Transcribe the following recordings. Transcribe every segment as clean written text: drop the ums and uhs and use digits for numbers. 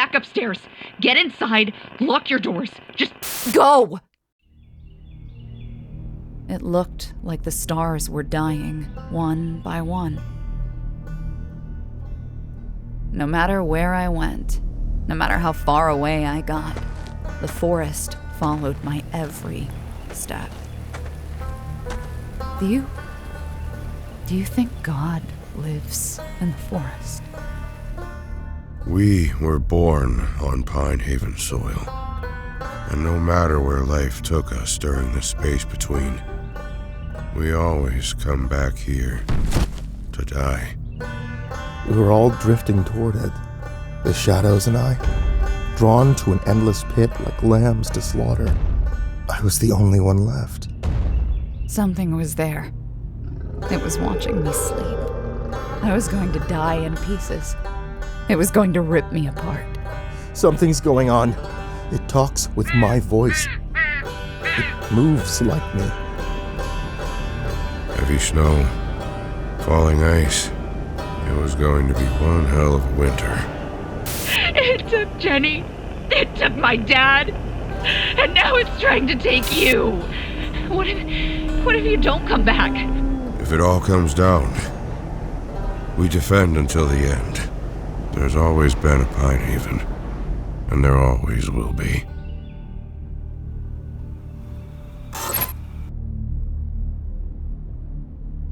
back upstairs. Get inside, lock your doors. Just go! It looked like the stars were dying, one by one. No matter where I went, no matter how far away I got, the forest followed my every step. Do you think God lives in the forest? We were born on Pine Haven soil, and no matter where life took us during the space between, we always come back here to die. We were all drifting toward it, the shadows and I, drawn to an endless pit like lambs to slaughter. I was the only one left. Something was there. It was watching me sleep. I was going to die in pieces. It was going to rip me apart. Something's going on. It talks with my voice. It moves like me. Heavy snow, falling ice. It was going to be one hell of a winter. It took Jenny. It took my dad. And now it's trying to take you. What if you don't come back? If it all comes down, we defend until the end. There's always been a Pine Haven, and there always will be.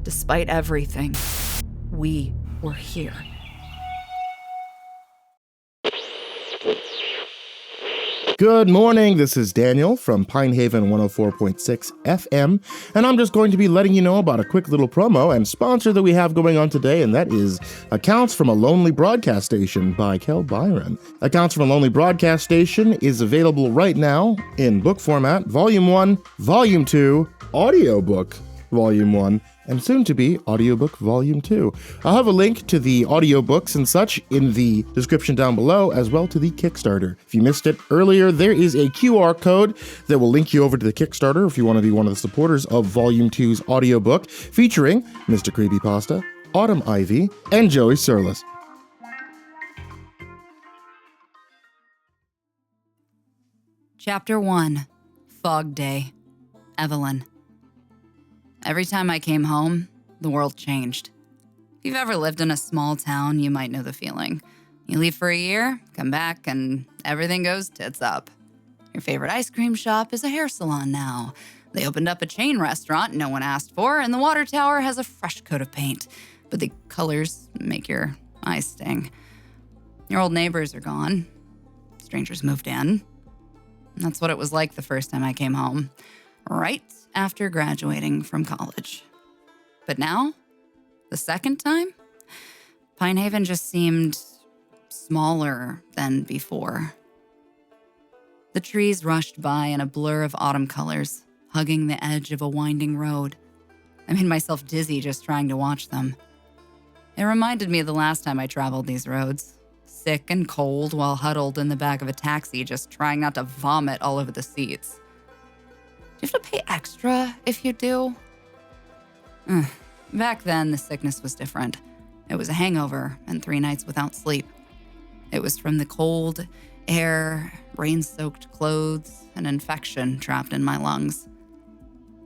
Despite everything, we were here. Good morning, this is Daniel from Pine Haven 104.6 FM, and I'm just going to be letting you know about a quick little promo and sponsor that we have going on today, and that is Accounts from a Lonely Broadcast Station by Kel Byron. Accounts from a Lonely Broadcast Station is available right now in book format, Volume 1, Volume 2, Audiobook, Volume 1, and soon to be Audiobook Volume 2. I'll have a link to the audiobooks and such in the description down below, as well to the Kickstarter. If you missed it earlier, there is a QR code that will link you over to the Kickstarter if you want to be one of the supporters of Volume 2's audiobook, featuring Mr. Creepypasta, Autumn Ivy, and Joey Sourlis. Chapter 1, Fog Day, Evelyn. Every time I came home, the world changed. If you've ever lived in a small town, you might know the feeling. You leave for a year, come back, and everything goes tits up. Your favorite ice cream shop is a hair salon now. They opened up a chain restaurant no one asked for, and the water tower has a fresh coat of paint. But the colors make your eyes sting. Your old neighbors are gone. Strangers moved in. And that's what it was like the first time I came home. Right after graduating from college. But now, the second time, Pine Haven just seemed smaller than before. The trees rushed by in a blur of autumn colors, hugging the edge of a winding road. I made myself dizzy just trying to watch them. It reminded me of the last time I traveled these roads, sick and cold while huddled in the back of a taxi just trying not to vomit all over the seats. Do you have to pay extra if you do? Back then, the sickness was different. It was a hangover and 3 nights without sleep. It was from the cold air, rain-soaked clothes, and infection trapped in my lungs.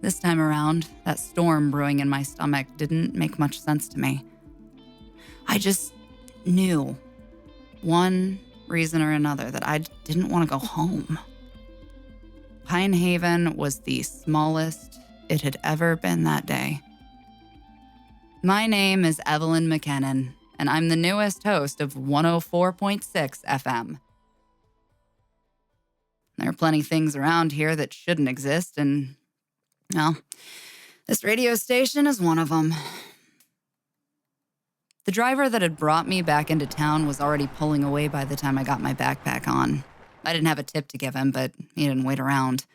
This time around, that storm brewing in my stomach didn't make much sense to me. I just knew, one reason or another, that I didn't want to go home. Pine Haven was the smallest it had ever been that day. My name is Evelyn McKinnon, and I'm the newest host of 104.6 FM. There are plenty of things around here that shouldn't exist, and, well, this radio station is one of them. The driver that had brought me back into town was already pulling away by the time I got my backpack on. I didn't have a tip to give him, but he didn't wait around.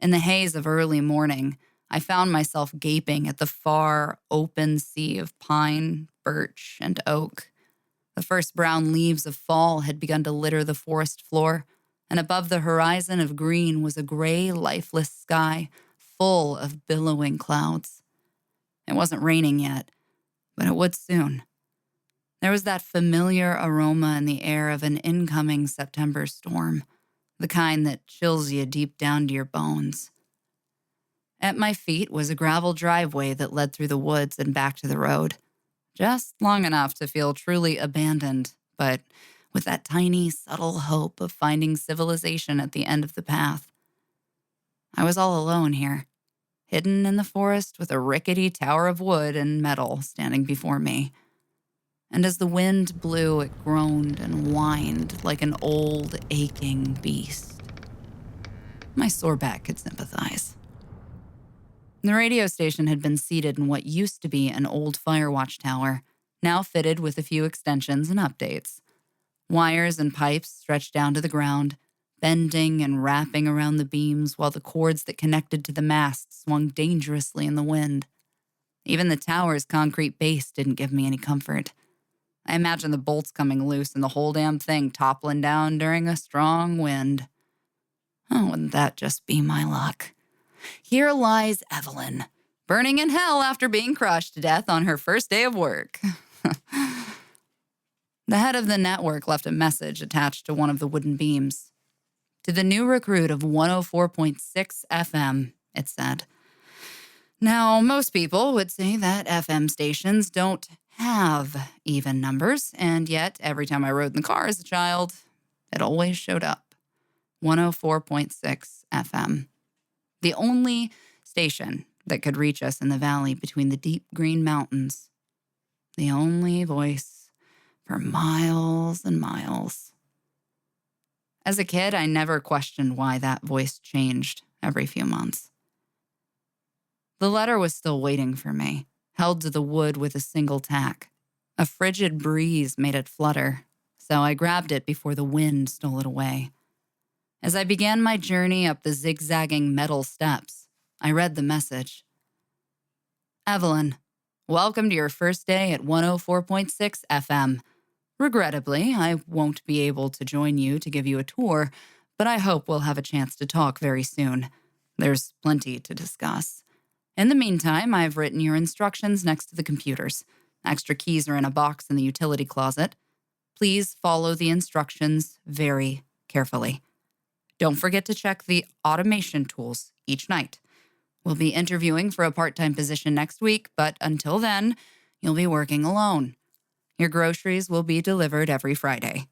In the haze of early morning, I found myself gaping at the far, open sea of pine, birch, and oak. The first brown leaves of fall had begun to litter the forest floor, and above the horizon of green was a gray, lifeless sky full of billowing clouds. It wasn't raining yet, but it would soon. There was that familiar aroma in the air of an incoming September storm, the kind that chills you deep down to your bones. At my feet was a gravel driveway that led through the woods and back to the road, just long enough to feel truly abandoned, but with that tiny, subtle hope of finding civilization at the end of the path. I was all alone here, hidden in the forest with a rickety tower of wood and metal standing before me. And as the wind blew, it groaned and whined like an old, aching beast. My sore back could sympathize. The radio station had been seated in what used to be an old fire watch tower, now fitted with a few extensions and updates. Wires and pipes stretched down to the ground, bending and wrapping around the beams while the cords that connected to the mast swung dangerously in the wind. Even the tower's concrete base didn't give me any comfort. I imagined the bolts coming loose and the whole damn thing toppling down during a strong wind. Oh, wouldn't that just be my luck? Here lies Evelyn, burning in hell after being crushed to death on her first day of work. The head of the network left a message attached to one of the wooden beams. To the new recruit of 104.6 FM, it said. Now, most people would say that FM stations don't have even numbers, and yet every time I rode in the car as a child, it always showed up. 104.6 FM. The only station that could reach us in the valley between the deep green mountains. The only voice for miles and miles. As a kid, I never questioned why that voice changed every few months. The letter was still waiting for me, held to the wood with a single tack. A frigid breeze made it flutter, so I grabbed it before the wind stole it away. As I began my journey up the zigzagging metal steps, I read the message. Evelyn, welcome to your first day at 104.6 FM. Regrettably, I won't be able to join you to give you a tour, but I hope we'll have a chance to talk very soon. There's plenty to discuss. In the meantime, I've written your instructions next to the computers. Extra keys are in a box in the utility closet. Please follow the instructions very carefully. Don't forget to check the automation tools each night. We'll be interviewing for a part-time position next week, but until then, you'll be working alone. Your groceries will be delivered every Friday.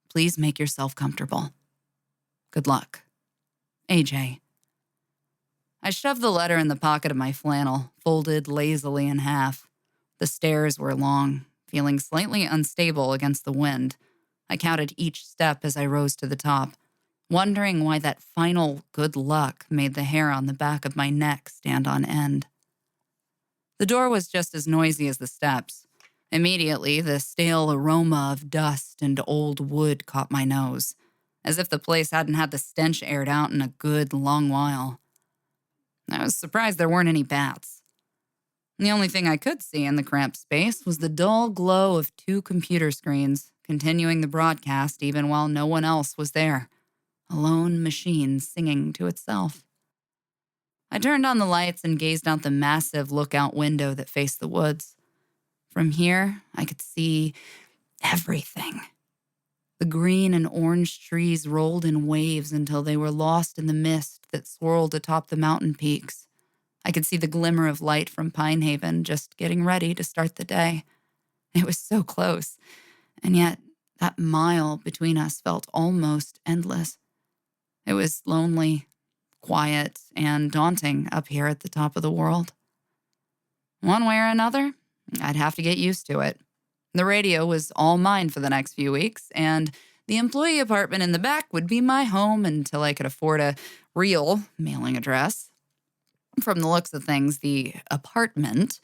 Please make yourself comfortable. Good luck. AJ. I shoved the letter in the pocket of my flannel, folded lazily in half. The stairs were long, feeling slightly unstable against the wind. I counted each step as I rose to the top, wondering why that final good luck made the hair on the back of my neck stand on end. The door was just as noisy as the steps. Immediately, the stale aroma of dust and old wood caught my nose, as if the place hadn't had the stench aired out in a good long while. I was surprised there weren't any bats. The only thing I could see in the cramped space was the dull glow of 2 computer screens, continuing the broadcast even while no one else was there. A lone machine singing to itself. I turned on the lights and gazed out the massive lookout window that faced the woods. From here, I could see everything. The green and orange trees rolled in waves until they were lost in the mist that swirled atop the mountain peaks. I could see the glimmer of light from Pine Haven just getting ready to start the day. It was so close, and yet that mile between us felt almost endless. It was lonely, quiet, and daunting up here at the top of the world. One way or another, I'd have to get used to it. The radio was all mine for the next few weeks, and the employee apartment in the back would be my home until I could afford a real mailing address. From the looks of things, the apartment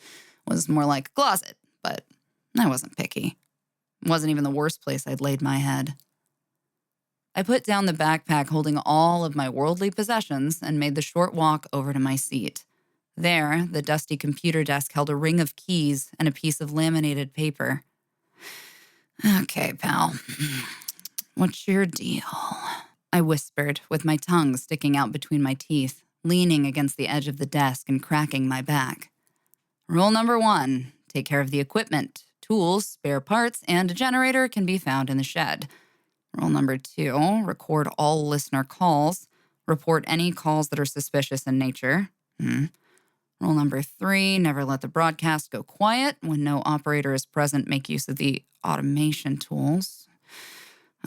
was more like a closet, but I wasn't picky. It wasn't even the worst place I'd laid my head. I put down the backpack holding all of my worldly possessions and made the short walk over to my seat. There, the dusty computer desk held a ring of keys and a piece of laminated paper. Okay, pal. What's your deal? I whispered, with my tongue sticking out between my teeth, leaning against the edge of the desk and cracking my back. Rule number 1, take care of the equipment tools, spare parts, and a generator can be found in the shed. Rule number 2, record all listener calls. Report any calls that are suspicious in nature. Rule number 3, never let the broadcast go quiet. When no operator is present, make use of the automation tools.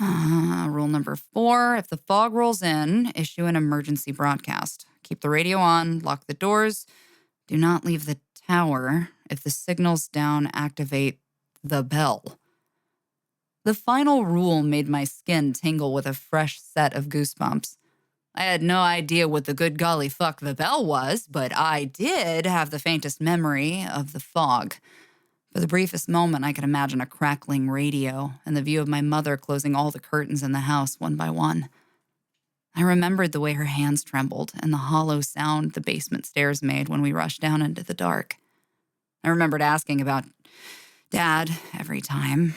Rule number 4, if the fog rolls in, issue an emergency broadcast. Keep the radio on, lock the doors. Do not leave the tower. If the signal's down, activate the bell. The final rule made my skin tingle with a fresh set of goosebumps. I had no idea what the good golly fuck the bell was, but I did have the faintest memory of the fog. For the briefest moment, I could imagine a crackling radio and the view of my mother closing all the curtains in the house one by one. I remembered the way her hands trembled and the hollow sound the basement stairs made when we rushed down into the dark. I remembered asking about Dad every time.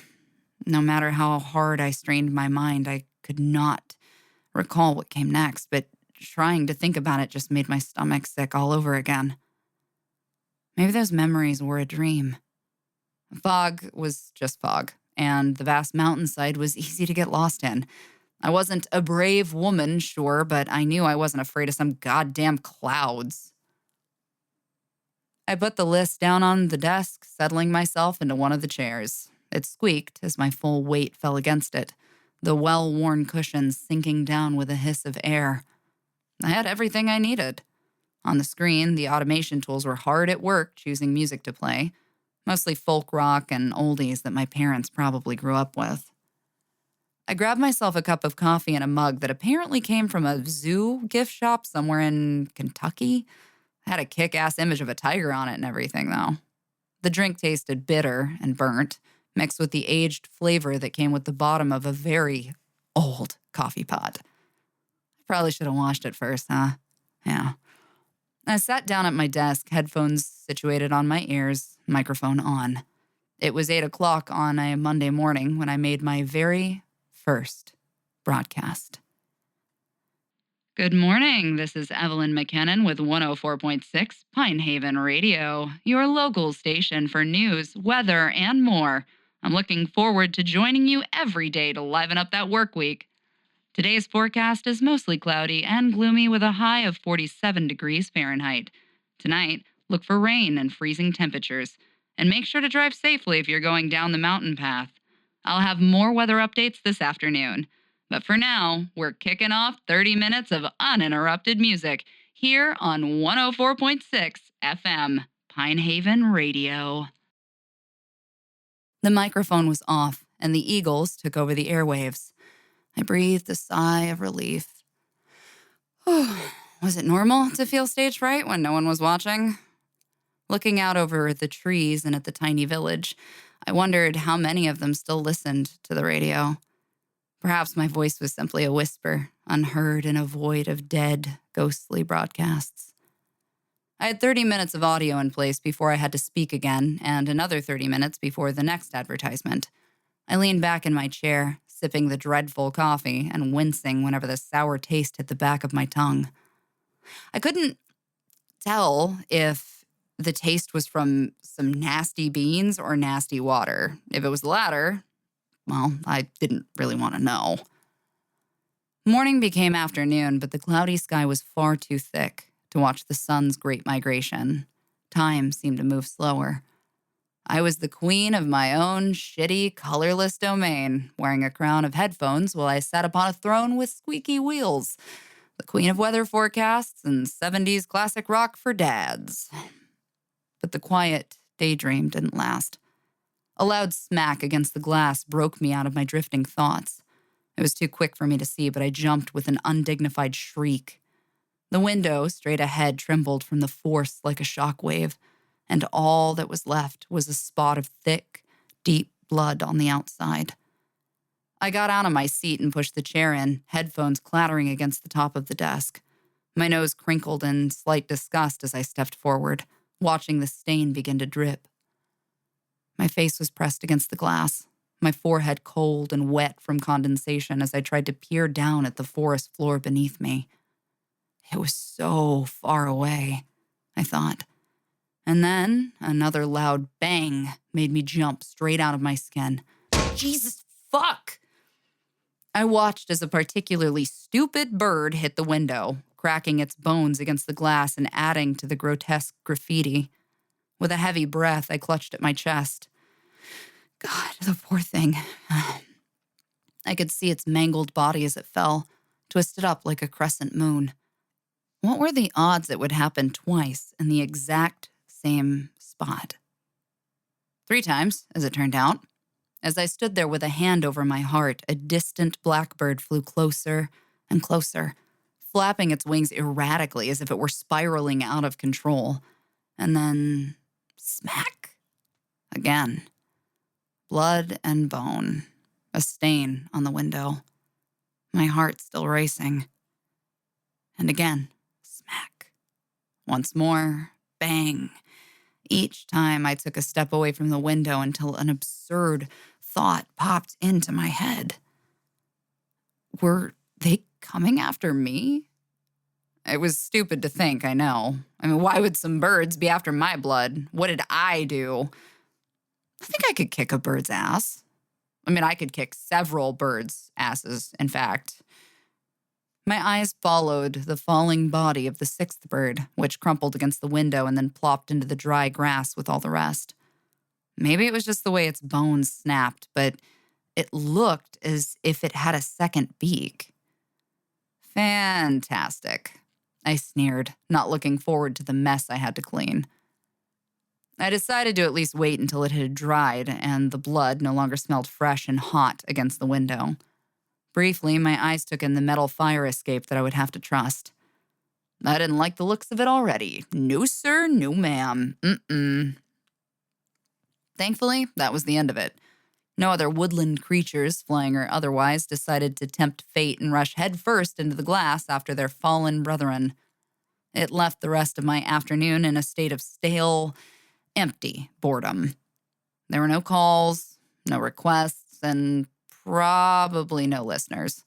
No matter how hard I strained my mind, I could not recall what came next, but trying to think about it just made my stomach sick all over again. Maybe those memories were a dream. Fog was just fog, and the vast mountainside was easy to get lost in. I wasn't a brave woman, sure, but I knew I wasn't afraid of some goddamn clouds. I put the list down on the desk, settling myself into one of the chairs. It squeaked as my full weight fell against it, the well-worn cushions sinking down with a hiss of air. I had everything I needed. On the screen, the automation tools were hard at work choosing music to play, mostly folk rock and oldies that my parents probably grew up with. I grabbed myself a cup of coffee and a mug that apparently came from a zoo gift shop somewhere in Kentucky. It had a kick-ass image of a tiger on it and everything, though. The drink tasted bitter and burnt, mixed with the aged flavor that came with the bottom of a very old coffee pot. I probably should have washed it first, huh? Yeah. I sat down at my desk, headphones situated on my ears, microphone on. It was 8 o'clock on a Monday morning when I made my very first broadcast. Good morning. This is Evelyn McKinnon with 104.6 Pinehaven Radio, your local station for news, weather, and more. I'm looking forward to joining you every day to liven up that work week. Today's forecast is mostly cloudy and gloomy with a high of 47 degrees Fahrenheit. Tonight, look for rain and freezing temperatures, and make sure to drive safely if you're going down the mountain path. I'll have more weather updates this afternoon. But for now, we're kicking off 30 minutes of uninterrupted music here on 104.6 FM, Pinehaven Radio. The microphone was off, and the Eagles took over the airwaves. I breathed a sigh of relief. Was it normal to feel stage fright when no one was watching? Looking out over the trees and at the tiny village, I wondered how many of them still listened to the radio. Perhaps my voice was simply a whisper, unheard in a void of dead, ghostly broadcasts. I had 30 minutes of audio in place before I had to speak again, and another 30 minutes before the next advertisement. I leaned back in my chair, sipping the dreadful coffee and wincing whenever the sour taste hit the back of my tongue. I couldn't tell if the taste was from some nasty beans or nasty water. If it was the latter, well, I didn't really want to know. Morning became afternoon, but the cloudy sky was far too thick to watch the sun's great migration. Time seemed to move slower. I was the queen of my own shitty, colorless domain, wearing a crown of headphones while I sat upon a throne with squeaky wheels. The queen of weather forecasts and 70s classic rock for dads. But the quiet daydream didn't last. A loud smack against the glass broke me out of my drifting thoughts. It was too quick for me to see, but I jumped with an undignified shriek. The window straight ahead trembled from the force like a shockwave, and all that was left was a spot of thick, deep blood on the outside. I got out of my seat and pushed the chair in, headphones clattering against the top of the desk. My nose crinkled in slight disgust as I stepped forward, watching the stain begin to drip. My face was pressed against the glass, my forehead cold and wet from condensation as I tried to peer down at the forest floor beneath me. It was so far away, I thought, And then another loud bang made me jump straight out of my skin. Jesus fuck! I watched as a particularly stupid bird hit the window, cracking its bones against the glass and adding to the grotesque graffiti. With a heavy breath, I clutched at my chest. God, the poor thing. I could see its mangled body as it fell, twisted up like a crescent moon. What were the odds it would happen twice in the exact same spot? 3 times, as it turned out. As I stood there with a hand over my heart, a distant blackbird flew closer and closer, flapping its wings erratically as if it were spiraling out of control. And then, smack! Again. Blood and bone. A stain on the window. My heart still racing. And again, smack. Once more, bang. Each time I took a step away from the window until an absurd thought popped into my head. Were they coming after me? It was stupid to think, I know. I mean, why would some birds be after my blood? What did I do? I think I could kick a bird's ass. I mean, I could kick several birds' asses, in fact. My eyes followed the falling body of the 6th bird, which crumpled against the window and then plopped into the dry grass with all the rest. Maybe it was just the way its bones snapped, but it looked as if it had a second beak. Fantastic, I sneered, not looking forward to the mess I had to clean. I decided to at least wait until it had dried and the blood no longer smelled fresh and hot against the window. Briefly, my eyes took in the metal fire escape that I would have to trust. I didn't like the looks of it already. No, sir, no, ma'am. Thankfully, that was the end of it. No other woodland creatures, flying or otherwise, decided to tempt fate and rush headfirst into the glass after their fallen brethren. It left the rest of my afternoon in a state of stale, empty boredom. There were no calls, no requests, and probably no listeners.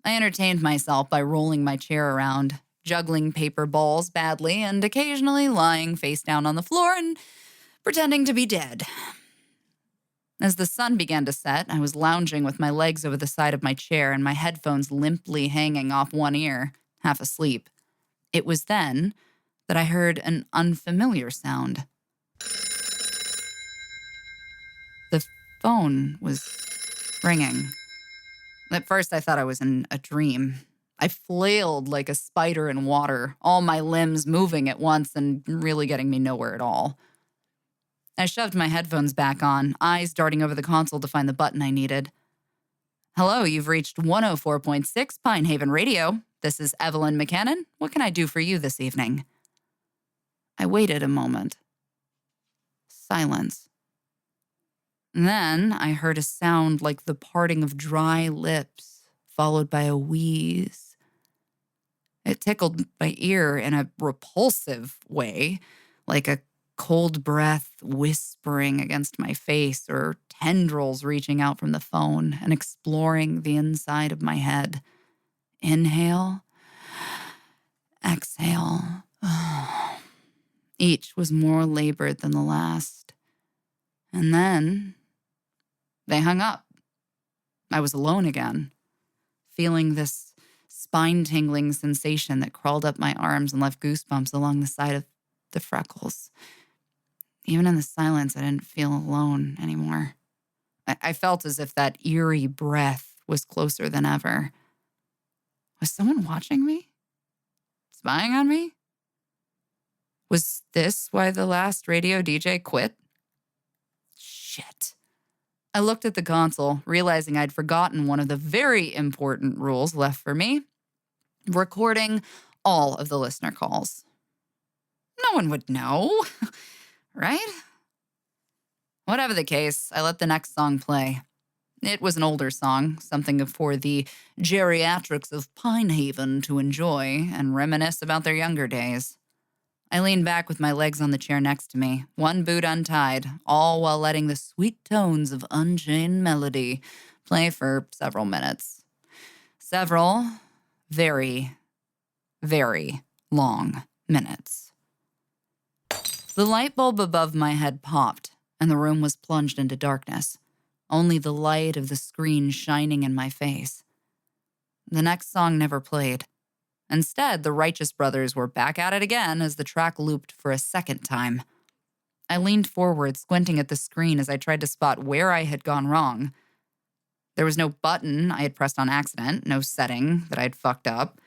I entertained myself by rolling my chair around, juggling paper balls badly, and occasionally lying face down on the floor and pretending to be dead. As the sun began to set, I was lounging with my legs over the side of my chair and my headphones limply hanging off one ear, half asleep. It was then that I heard an unfamiliar sound. The phone was ringing. At first, I thought I was in a dream. I flailed like a spider in water, all my limbs moving at once and really getting me nowhere at all. I shoved my headphones back on, eyes darting over the console to find the button I needed. Hello, you've reached 104.6 Pine Haven Radio. This is Evelyn McKinnon. What can I do for you this evening? I waited a moment. Silence. Then I heard a sound like the parting of dry lips, followed by a wheeze. It tickled my ear in a repulsive way, like a cold breath whispering against my face or tendrils reaching out from the phone and exploring the inside of my head. Inhale, exhale. Each was more labored than the last. And then they hung up. I was alone again, feeling this spine-tingling sensation that crawled up my arms and left goosebumps along the side of the freckles. Even in the silence, I didn't feel alone anymore. I felt as if that eerie breath was closer than ever. Was someone watching me? Spying on me? Was this why the last radio DJ quit? Shit. I looked at the console, realizing I'd forgotten one of the very important rules left for me: recording all of the listener calls. No one would know, right? Whatever the case, I let the next song play. It was an older song, something for the geriatrics of Pine Haven to enjoy and reminisce about their younger days. I leaned back with my legs on the chair next to me, one boot untied, all while letting the sweet tones of Unchained Melody play for several minutes. Several very, very long minutes. The light bulb above my head popped, and the room was plunged into darkness, only the light of the screen shining in my face. The next song never played. Instead, the Righteous Brothers were back at it again as the track looped for a second time. I leaned forward, squinting at the screen as I tried to spot where I had gone wrong. There was no button I had pressed on accident, no setting that I'd fucked up.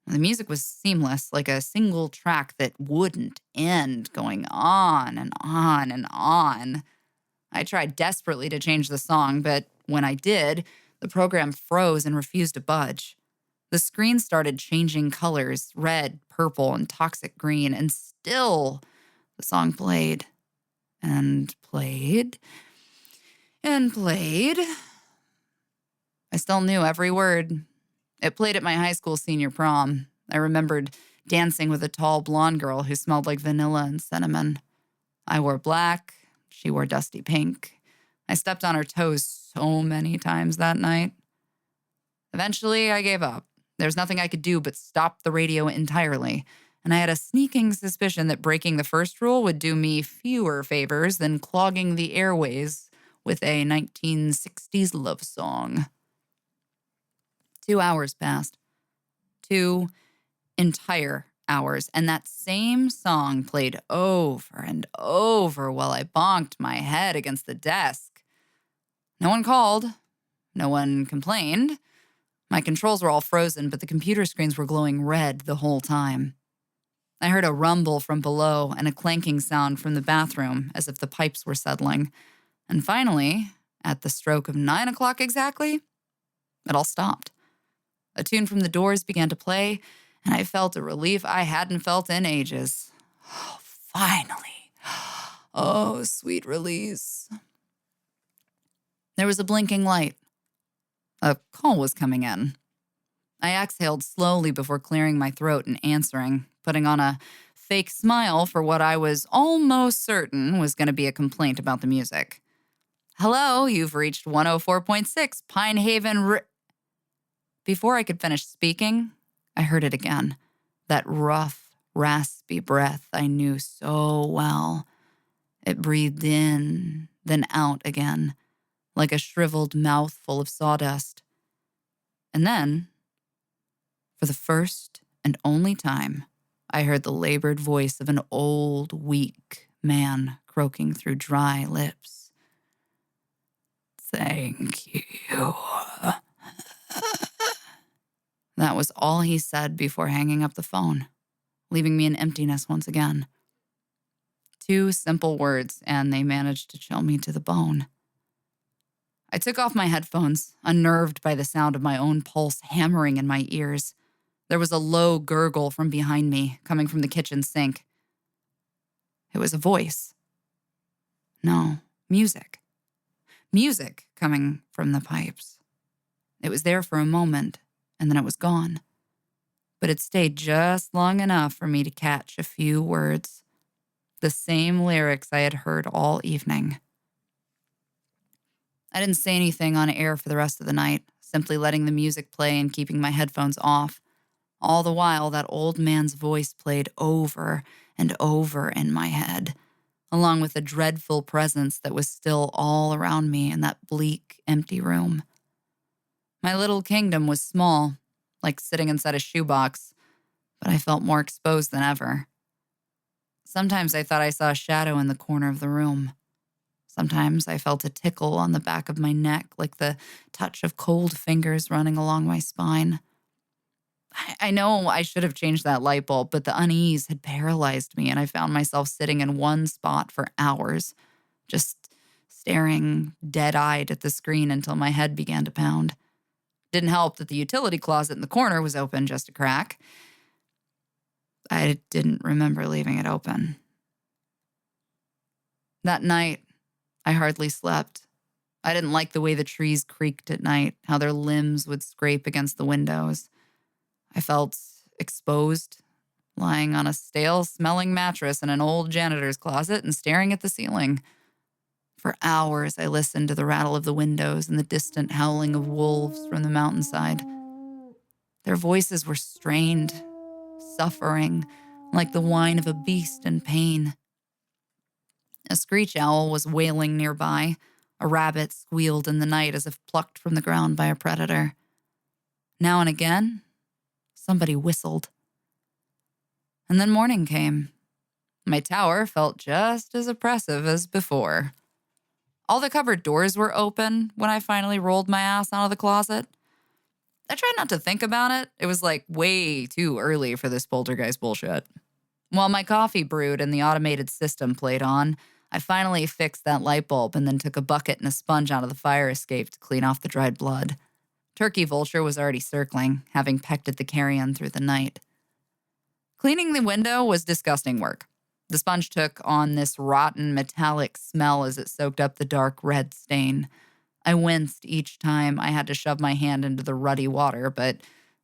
The music was seamless, like a single track that wouldn't end, going on and on and on. I tried desperately to change the song, but when I did, the program froze and refused to budge. The screen started changing colors, red, purple, and toxic green, and still the song played and played and played. I still knew every word. It played at my high school senior prom. I remembered dancing with a tall blonde girl who smelled like vanilla and cinnamon. I wore black. She wore dusty pink. I stepped on her toes so many times that night. Eventually, I gave up. There was nothing I could do but stop the radio entirely, and I had a sneaking suspicion that breaking the first rule would do me fewer favors than clogging the airways with a 1960s love song. 2 hours passed. 2 entire hours, and that same song played over and over while I bonked my head against the desk. No one called. No one complained. My controls were all frozen, but the computer screens were glowing red the whole time. I heard a rumble from below and a clanking sound from the bathroom, as if the pipes were settling. And finally, at the stroke of 9 o'clock exactly, it all stopped. A tune from the Doors began to play, and I felt a relief I hadn't felt in ages. Oh, finally. Oh, sweet release. There was a blinking light. A call was coming in. I exhaled slowly before clearing my throat and answering, putting on a fake smile for what I was almost certain was going to be a complaint about the music. Hello, you've reached 104.6 Pine Haven. Before I could finish speaking, I heard it again. That rough, raspy breath I knew so well. It breathed in, then out again, like a shriveled mouthful of sawdust. And then, for the first and only time, I heard the labored voice of an old, weak man croaking through dry lips. Thank you. That was all he said before hanging up the phone, leaving me in emptiness once again. 2 simple words, and they managed to chill me to the bone. I took off my headphones, unnerved by the sound of my own pulse hammering in my ears. There was a low gurgle from behind me, coming from the kitchen sink. It was a voice. No, music. Music coming from the pipes. It was there for a moment, and then it was gone. But it stayed just long enough for me to catch a few words. The same lyrics I had heard all evening. I didn't say anything on air for the rest of the night, simply letting the music play and keeping my headphones off. All the while, that old man's voice played over and over in my head, along with a dreadful presence that was still all around me in that bleak, empty room. My little kingdom was small, like sitting inside a shoebox, but I felt more exposed than ever. Sometimes I thought I saw a shadow in the corner of the room. Sometimes I felt a tickle on the back of my neck, like the touch of cold fingers running along my spine. I know I should have changed that light bulb, but the unease had paralyzed me, and I found myself sitting in one spot for hours, just staring dead-eyed at the screen until my head began to pound. Didn't help that the utility closet in the corner was open just a crack. I didn't remember leaving it open. That night, I hardly slept. I didn't like the way the trees creaked at night, how their limbs would scrape against the windows. I felt exposed, lying on a stale-smelling mattress in an old janitor's closet and staring at the ceiling. For hours, I listened to the rattle of the windows and the distant howling of wolves from the mountainside. Their voices were strained, suffering, like the whine of a beast in pain. A screech owl was wailing nearby. A rabbit squealed in the night as if plucked from the ground by a predator. Now and again, somebody whistled. And then morning came. My tower felt just as oppressive as before. All the cupboard doors were open when I finally rolled my ass out of the closet. I tried not to think about it. It was like way too early for this poltergeist bullshit. While my coffee brewed and the automated system played on, I finally fixed that light bulb and then took a bucket and a sponge out of the fire escape to clean off the dried blood. Turkey Vulture was already circling, having pecked at the carrion through the night. Cleaning the window was disgusting work. The sponge took on this rotten metallic smell as it soaked up the dark red stain. I winced each time I had to shove my hand into the ruddy water, but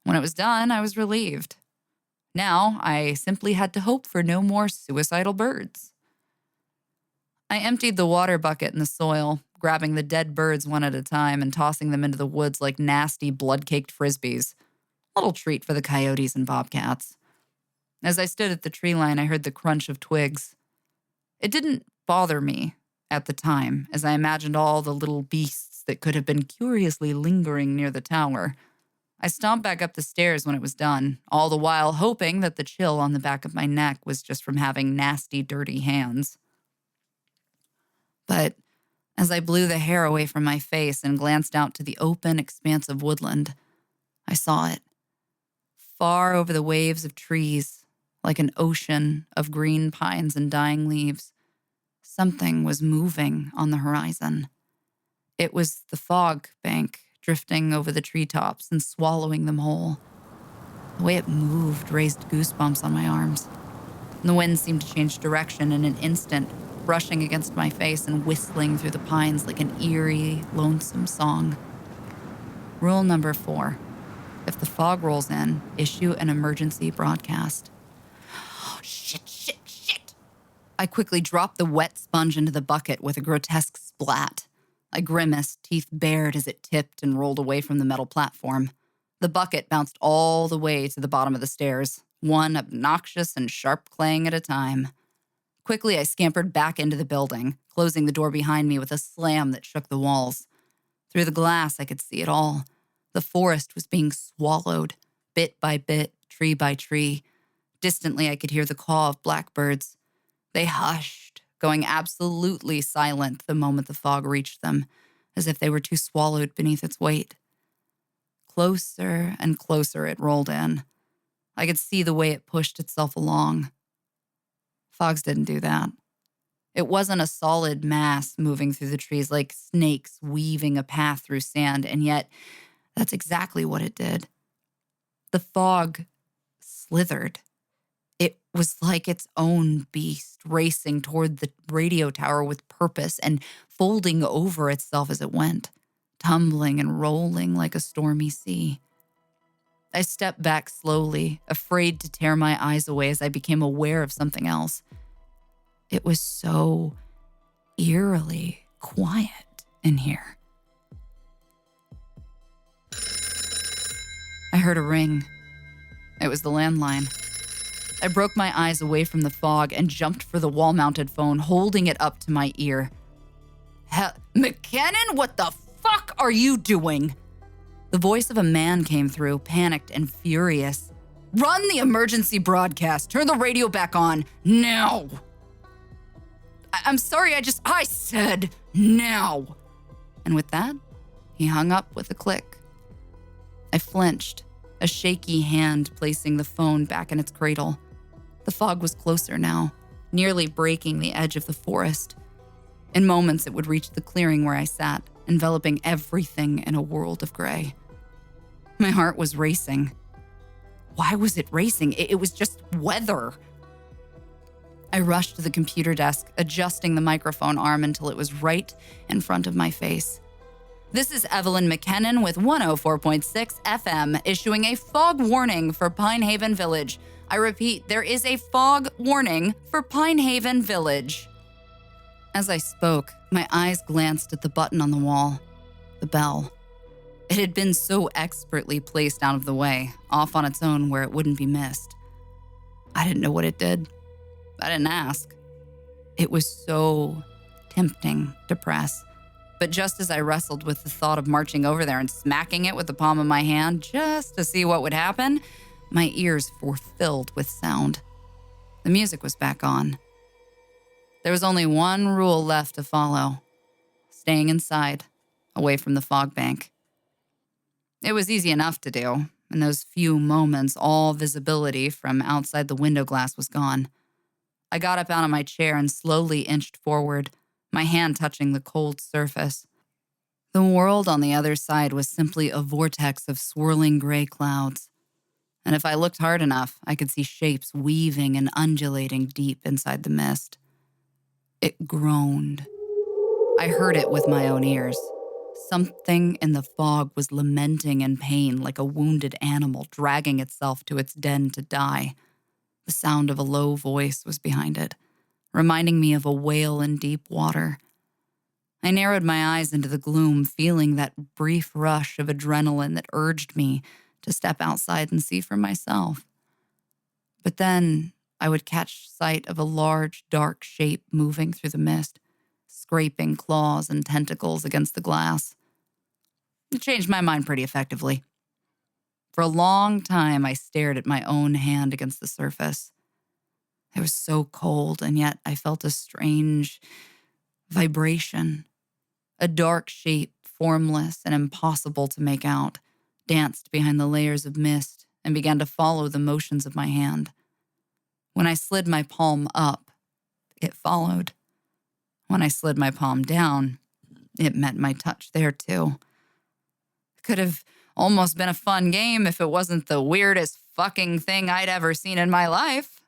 when it was done, I was relieved. Now, I simply had to hope for no more suicidal birds. I emptied the water bucket in the soil, grabbing the dead birds one at a time and tossing them into the woods like nasty, blood-caked frisbees. A little treat for the coyotes and bobcats. As I stood at the tree line, I heard the crunch of twigs. It didn't bother me at the time, as I imagined all the little beasts that could have been curiously lingering near the tower. I stomped back up the stairs when it was done, all the while hoping that the chill on the back of my neck was just from having nasty, dirty hands. But as I blew the hair away from my face and glanced out to the open, expansive woodland, I saw it. Far over the waves of trees, like an ocean of green pines and dying leaves, something was moving on the horizon. It was the fog bank drifting over the treetops and swallowing them whole. The way it moved raised goosebumps on my arms. The wind seemed to change direction in an instant, brushing against my face and whistling through the pines like an eerie, lonesome song. Rule number 4. If the fog rolls in, issue an emergency broadcast. Oh, shit. I quickly dropped the wet sponge into the bucket with a grotesque splat. I grimaced, teeth bared as it tipped and rolled away from the metal platform. The bucket bounced all the way to the bottom of the stairs, one obnoxious and sharp clang at a time. Quickly, I scampered back into the building, closing the door behind me with a slam that shook the walls. Through the glass, I could see it all. The forest was being swallowed, bit by bit, tree by tree. Distantly, I could hear the caw of blackbirds. They hushed, going absolutely silent the moment the fog reached them, as if they were too swallowed beneath its weight. Closer and closer it rolled in. I could see the way it pushed itself along. Fogs didn't do that. It wasn't a solid mass moving through the trees like snakes weaving a path through sand, and yet that's exactly what it did. The fog slithered. It was like its own beast racing toward the radio tower with purpose and folding over itself as it went, tumbling and rolling like a stormy sea. I stepped back slowly, afraid to tear my eyes away as I became aware of something else. It was so eerily quiet in here. I heard a ring. It was the landline. I broke my eyes away from the fog and jumped for the wall-mounted phone, holding it up to my ear. McKinnon, what the fuck are you doing? The voice of a man came through, panicked and furious. Run the emergency broadcast. Turn the radio back on. Now. I'm sorry, I said now. And with that, he hung up with a click. I flinched, a shaky hand placing the phone back in its cradle. The fog was closer now, nearly breaking the edge of the forest. In moments, it would reach the clearing where I sat, enveloping everything in a world of gray. My heart was racing. Why was it racing? It was just weather. I rushed to the computer desk, adjusting the microphone arm until it was right in front of my face. This is Evelyn McKinnon with 104.6 FM, issuing a fog warning for Pine Haven Village. I repeat, there is a fog warning for Pine Haven Village. As I spoke, my eyes glanced at the button on the wall, the bell. It had been so expertly placed out of the way, off on its own where it wouldn't be missed. I didn't know what it did. I didn't ask. It was so tempting to press. But just as I wrestled with the thought of marching over there and smacking it with the palm of my hand just to see what would happen, my ears were filled with sound. The music was back on. There was only one rule left to follow: staying inside, away from the fog bank. It was easy enough to do. In those few moments, all visibility from outside the window glass was gone. I got up out of my chair and slowly inched forward, my hand touching the cold surface. The world on the other side was simply a vortex of swirling gray clouds. And if I looked hard enough, I could see shapes weaving and undulating deep inside the mist. It groaned. I heard it with my own ears. Something in the fog was lamenting in pain like a wounded animal dragging itself to its den to die. The sound of a low voice was behind it, reminding me of a whale in deep water. I narrowed my eyes into the gloom, feeling that brief rush of adrenaline that urged me to step outside and see for myself. But then I would catch sight of a large, dark shape moving through the mist, scraping claws and tentacles against the glass. It changed my mind pretty effectively. For a long time, I stared at my own hand against the surface. It was so cold, and yet I felt a strange vibration. A dark shape, formless and impossible to make out, danced behind the layers of mist and began to follow the motions of my hand. When I slid my palm up, it followed. When I slid my palm down, it met my touch there too. It could have almost been a fun game if it wasn't the weirdest fucking thing I'd ever seen in my life.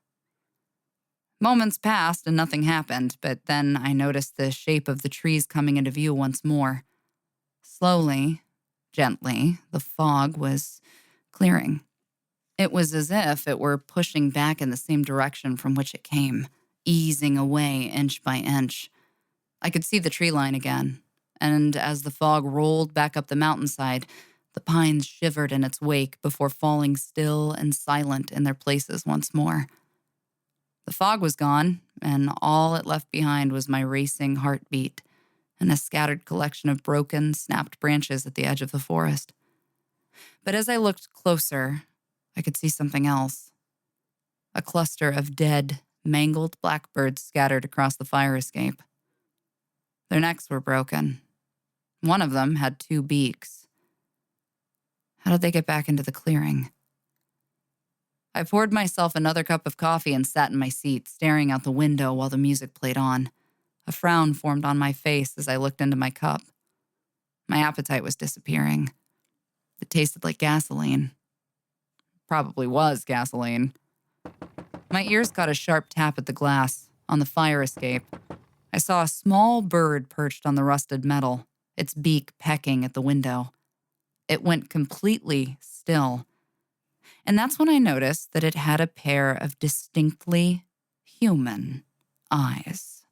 Moments passed and nothing happened, but then I noticed the shape of the trees coming into view once more. Slowly, gently, the fog was clearing. It was as if it were pushing back in the same direction from which it came, easing away inch by inch. I could see the tree line again, and as the fog rolled back up the mountainside, the pines shivered in its wake before falling still and silent in their places once more. The fog was gone, and all it left behind was my racing heartbeat and a scattered collection of broken, snapped branches at the edge of the forest. But as I looked closer, I could see something else. A cluster of dead, mangled blackbirds scattered across the fire escape. Their necks were broken. One of them had 2 beaks. How did they get back into the clearing? I poured myself another cup of coffee and sat in my seat, staring out the window while the music played on. A frown formed on my face as I looked into my cup. My appetite was disappearing. It tasted like gasoline. Probably was gasoline. My ears caught a sharp tap at the glass on the fire escape. I saw a small bird perched on the rusted metal, its beak pecking at the window. It went completely still. And that's when I noticed that it had a pair of distinctly human eyes.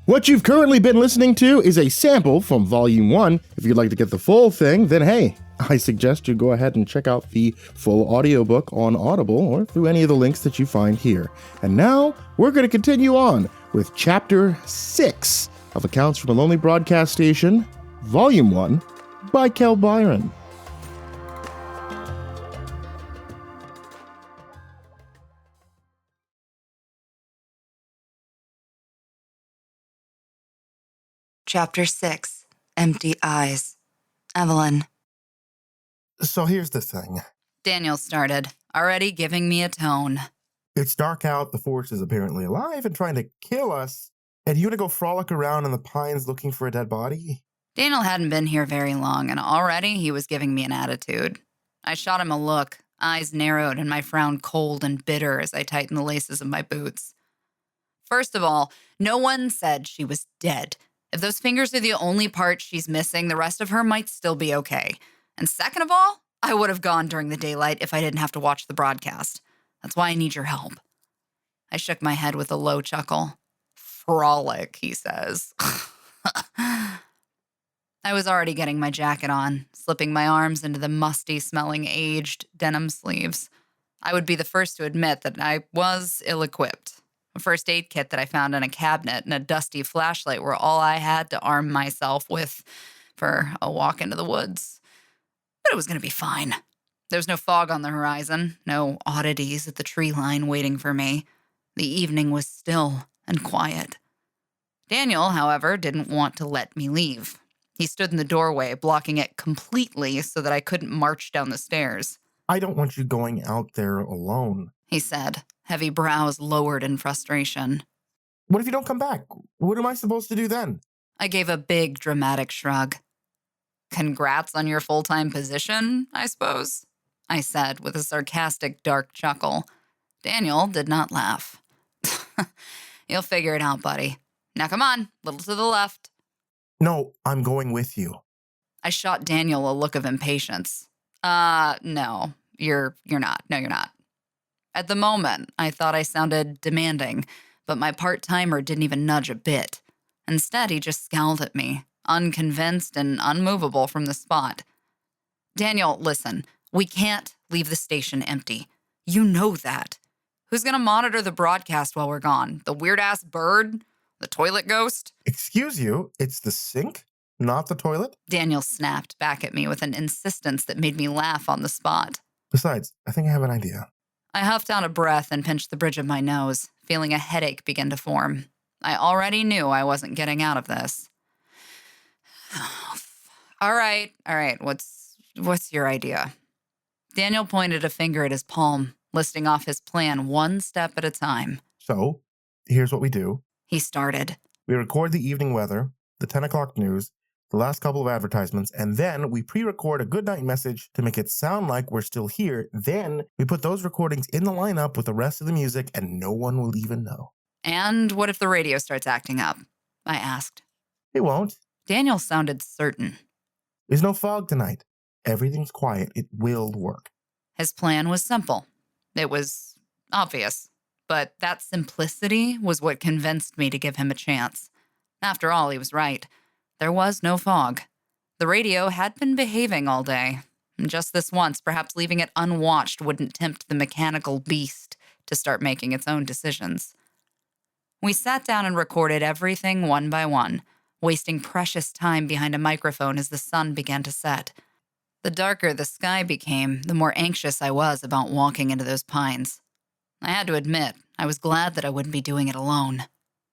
What you've currently been listening to is a sample from Volume 1. If you'd like to get the full thing, then hey, I suggest you go ahead and check out the full audiobook on Audible or through any of the links that you find here. And now, we're going to continue on with Chapter 6 of Accounts from a Lonely Broadcast Station, Volume 1, by Kel Byron. Chapter 6, Empty Eyes. Evelyn. So here's the thing. Daniel started, already giving me a tone. It's dark out, the forest is apparently alive and trying to kill us, and you want to go frolic around in the pines looking for a dead body? Daniel hadn't been here very long, and already he was giving me an attitude. I shot him a look, eyes narrowed and my frown cold and bitter as I tightened the laces of my boots. First of all, no one said she was dead. If those fingers are the only part she's missing, the rest of her might still be okay. And second of all, I would have gone during the daylight if I didn't have to watch the broadcast. That's why I need your help. I shook my head with a low chuckle. Frolic, he says. I was already getting my jacket on, slipping my arms into the musty-smelling aged denim sleeves. I would be the first to admit that I was ill-equipped. A first aid kit that I found in a cabinet and a dusty flashlight were all I had to arm myself with for a walk into the woods. But it was going to be fine. There was no fog on the horizon, no oddities at the tree line waiting for me. The evening was still and quiet. Daniel, however, didn't want to let me leave. He stood in the doorway, blocking it completely so that I couldn't march down the stairs. I don't want you going out there alone, He said, heavy brows lowered in frustration. What if you don't come back? What am I supposed to do then? I gave a big, dramatic shrug. Congrats on your full-time position, I suppose, I said with a sarcastic, dark chuckle. Daniel did not laugh. You'll figure it out, buddy. Now come on, little to the left. No, I'm going with you. I shot Daniel a look of impatience. No, you're not. No, you're not. At the moment, I thought I sounded demanding, but my part-timer didn't even nudge a bit. Instead, he just scowled at me, unconvinced and unmovable from the spot. Daniel, listen, we can't leave the station empty. You know that. Who's gonna monitor the broadcast while we're gone? The weird-ass bird? The toilet ghost? Excuse you, it's the sink, not the toilet? Daniel snapped back at me with an insistence that made me laugh on the spot. Besides, I think I have an idea. I huffed out a breath and pinched the bridge of my nose, feeling a headache begin to form. I already knew I wasn't getting out of this. All right. What's your idea? Daniel pointed a finger at his palm, listing off his plan one step at a time. So, here's what we do. He started. We record the evening weather, the 10 o'clock news, the last couple of advertisements, and then we pre-record a goodnight message to make it sound like we're still here. Then we put those recordings in the lineup with the rest of the music and no one will even know. And what if the radio starts acting up? I asked. It won't. Daniel sounded certain. There's no fog tonight. Everything's quiet. It will work. His plan was simple. It was obvious. But that simplicity was what convinced me to give him a chance. After all, he was right. There was no fog. The radio had been behaving all day. And just this once, perhaps leaving it unwatched wouldn't tempt the mechanical beast to start making its own decisions. We sat down and recorded everything one by one, wasting precious time behind a microphone as the sun began to set. The darker the sky became, the more anxious I was about walking into those pines. I had to admit, I was glad that I wouldn't be doing it alone.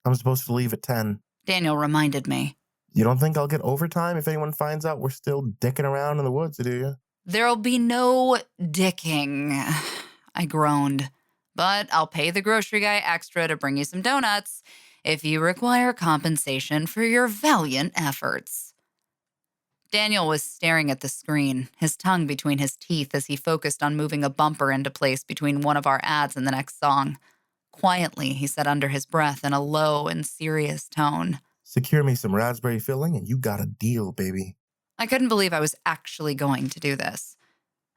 I'm supposed to leave at 10. Daniel reminded me. You don't think I'll get overtime if anyone finds out we're still dicking around in the woods, do you? There'll be no dicking, I groaned. But I'll pay the grocery guy extra to bring you some donuts if you require compensation for your valiant efforts. Daniel was staring at the screen, his tongue between his teeth as he focused on moving a bumper into place between one of our ads and the next song. Quietly, he said under his breath in a low and serious tone. Secure me some raspberry filling and you got a deal, baby. I couldn't believe I was actually going to do this.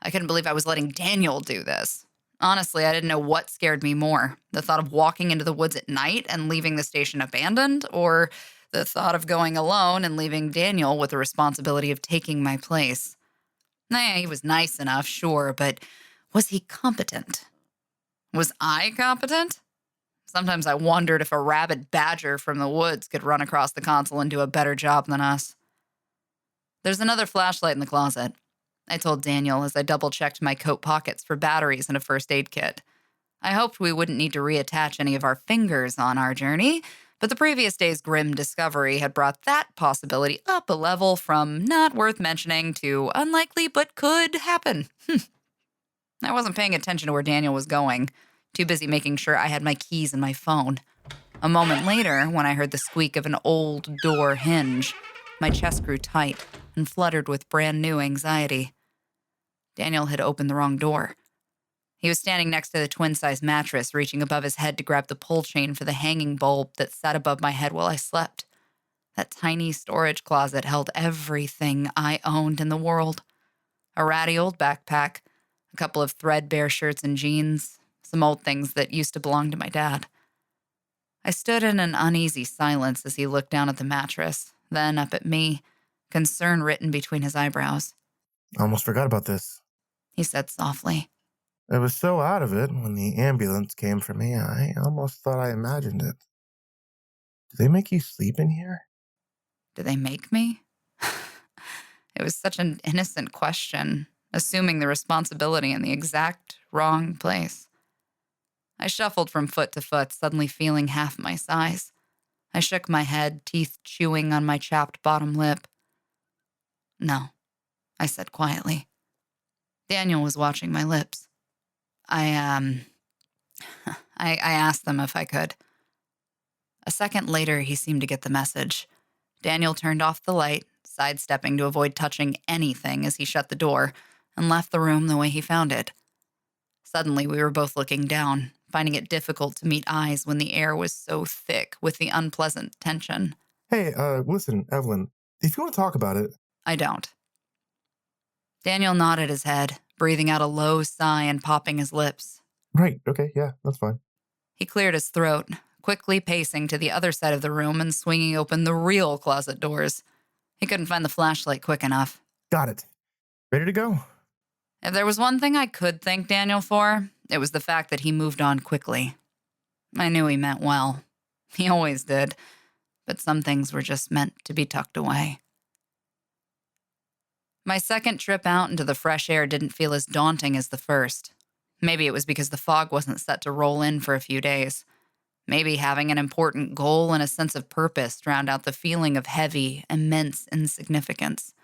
I couldn't believe I was letting Daniel do this. Honestly, I didn't know what scared me more, the thought of walking into the woods at night and leaving the station abandoned, or the thought of going alone and leaving Daniel with the responsibility of taking my place. He was nice enough, sure, but was he competent? Was I competent? Sometimes I wondered if a rabid badger from the woods could run across the console and do a better job than us. There's another flashlight in the closet, I told Daniel as I double-checked my coat pockets for batteries and a first aid kit. I hoped we wouldn't need to reattach any of our fingers on our journey, but the previous day's grim discovery had brought that possibility up a level from not worth mentioning to unlikely but could happen. I wasn't paying attention to where Daniel was going, too busy making sure I had my keys and my phone. A moment later, when I heard the squeak of an old door hinge, my chest grew tight and fluttered with brand new anxiety. Daniel had opened the wrong door. He was standing next to the twin-size mattress, reaching above his head to grab the pull chain for the hanging bulb that sat above my head while I slept. That tiny storage closet held everything I owned in the world. A ratty old backpack, a couple of threadbare shirts and jeans, some old things that used to belong to my dad. I stood in an uneasy silence as he looked down at the mattress, then up at me, concern written between his eyebrows. I almost forgot about this. He said softly. I was so out of it when the ambulance came for me, I almost thought I imagined it. Do they make you sleep in here? Did they make me? It was such an innocent question, assuming the responsibility in the exact wrong place. I shuffled from foot to foot, suddenly feeling half my size. I shook my head, teeth chewing on my chapped bottom lip. No, I said quietly. Daniel was watching my lips. I asked them if I could. A second later, he seemed to get the message. Daniel turned off the light, sidestepping to avoid touching anything as he shut the door, and left the room the way he found it. Suddenly, we were both looking down, finding it difficult to meet eyes when the air was so thick with the unpleasant tension. Hey, listen, Evelyn, if you want to talk about it... I don't. Daniel nodded his head, breathing out a low sigh and popping his lips. Right, okay, yeah, that's fine. He cleared his throat, quickly pacing to the other side of the room and swinging open the real closet doors. He couldn't find the flashlight quick enough. Got it. Ready to go? If there was one thing I could thank Daniel for, it was the fact that he moved on quickly. I knew he meant well. He always did. But some things were just meant to be tucked away. My second trip out into the fresh air didn't feel as daunting as the first. Maybe it was because the fog wasn't set to roll in for a few days. Maybe having an important goal and a sense of purpose drowned out the feeling of heavy, immense insignificance.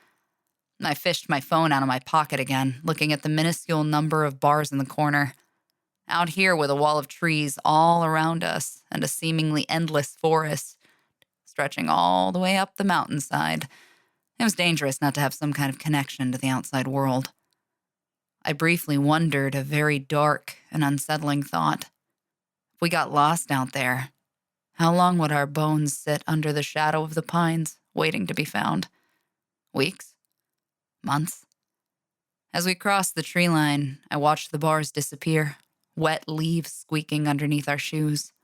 I fished my phone out of my pocket again, looking at the minuscule number of bars in the corner. Out here with a wall of trees all around us and a seemingly endless forest stretching all the way up the mountainside, it was dangerous not to have some kind of connection to the outside world. I briefly wondered a very dark and unsettling thought. If we got lost out there, how long would our bones sit under the shadow of the pines, waiting to be found? Weeks? Months? As we crossed the tree line, I watched the bars disappear, wet leaves squeaking underneath our shoes.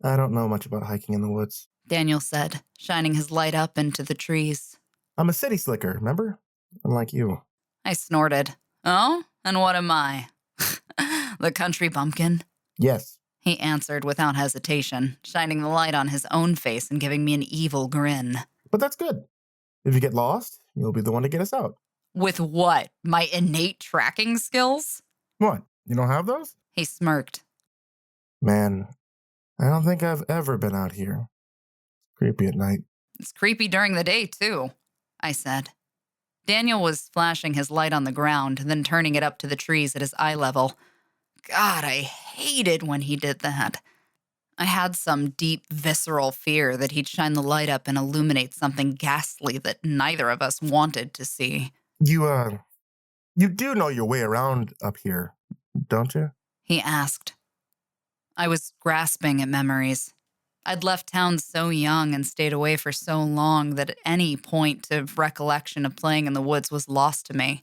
I don't know much about hiking in the woods, Daniel said, shining his light up into the trees. I'm a city slicker, remember? Unlike you. I snorted. Oh? And what am I? The country bumpkin? Yes. He answered without hesitation, shining the light on his own face and giving me an evil grin. But that's good. If you get lost, you'll be the one to get us out. With what? My innate tracking skills? What? You don't have those? He smirked. Man, I don't think I've ever been out here. It's creepy at night. It's creepy during the day, too, I said. Daniel was flashing his light on the ground, then turning it up to the trees at his eye level. God, I hated when he did that. I had some deep, visceral fear that he'd shine the light up and illuminate something ghastly that neither of us wanted to see. You do know your way around up here, don't you? He asked. I was grasping at memories. I'd left town so young and stayed away for so long that at any point of recollection of playing in the woods was lost to me.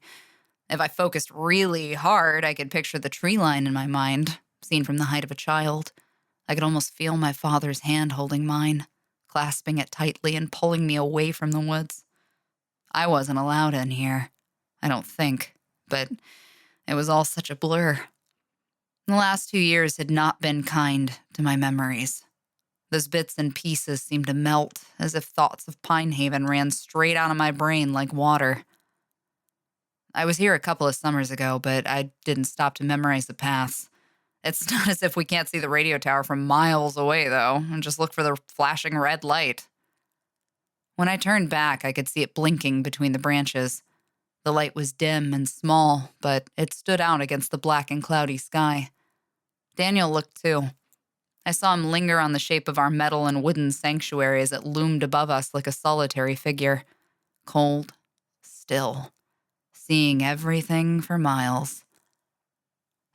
If I focused really hard, I could picture the tree line in my mind, seen from the height of a child. I could almost feel my father's hand holding mine, clasping it tightly and pulling me away from the woods. I wasn't allowed in here, I don't think, but it was all such a blur. The last 2 years had not been kind to my memories. Those bits and pieces seemed to melt, as if thoughts of Pine Haven ran straight out of my brain like water. I was here a couple of summers ago, but I didn't stop to memorize the paths. It's not as if we can't see the radio tower from miles away, though, and just look for the flashing red light. When I turned back, I could see it blinking between the branches. The light was dim and small, but it stood out against the black and cloudy sky. Daniel looked too. I saw him linger on the shape of our metal and wooden sanctuary as it loomed above us like a solitary figure. Cold, still, seeing everything for miles.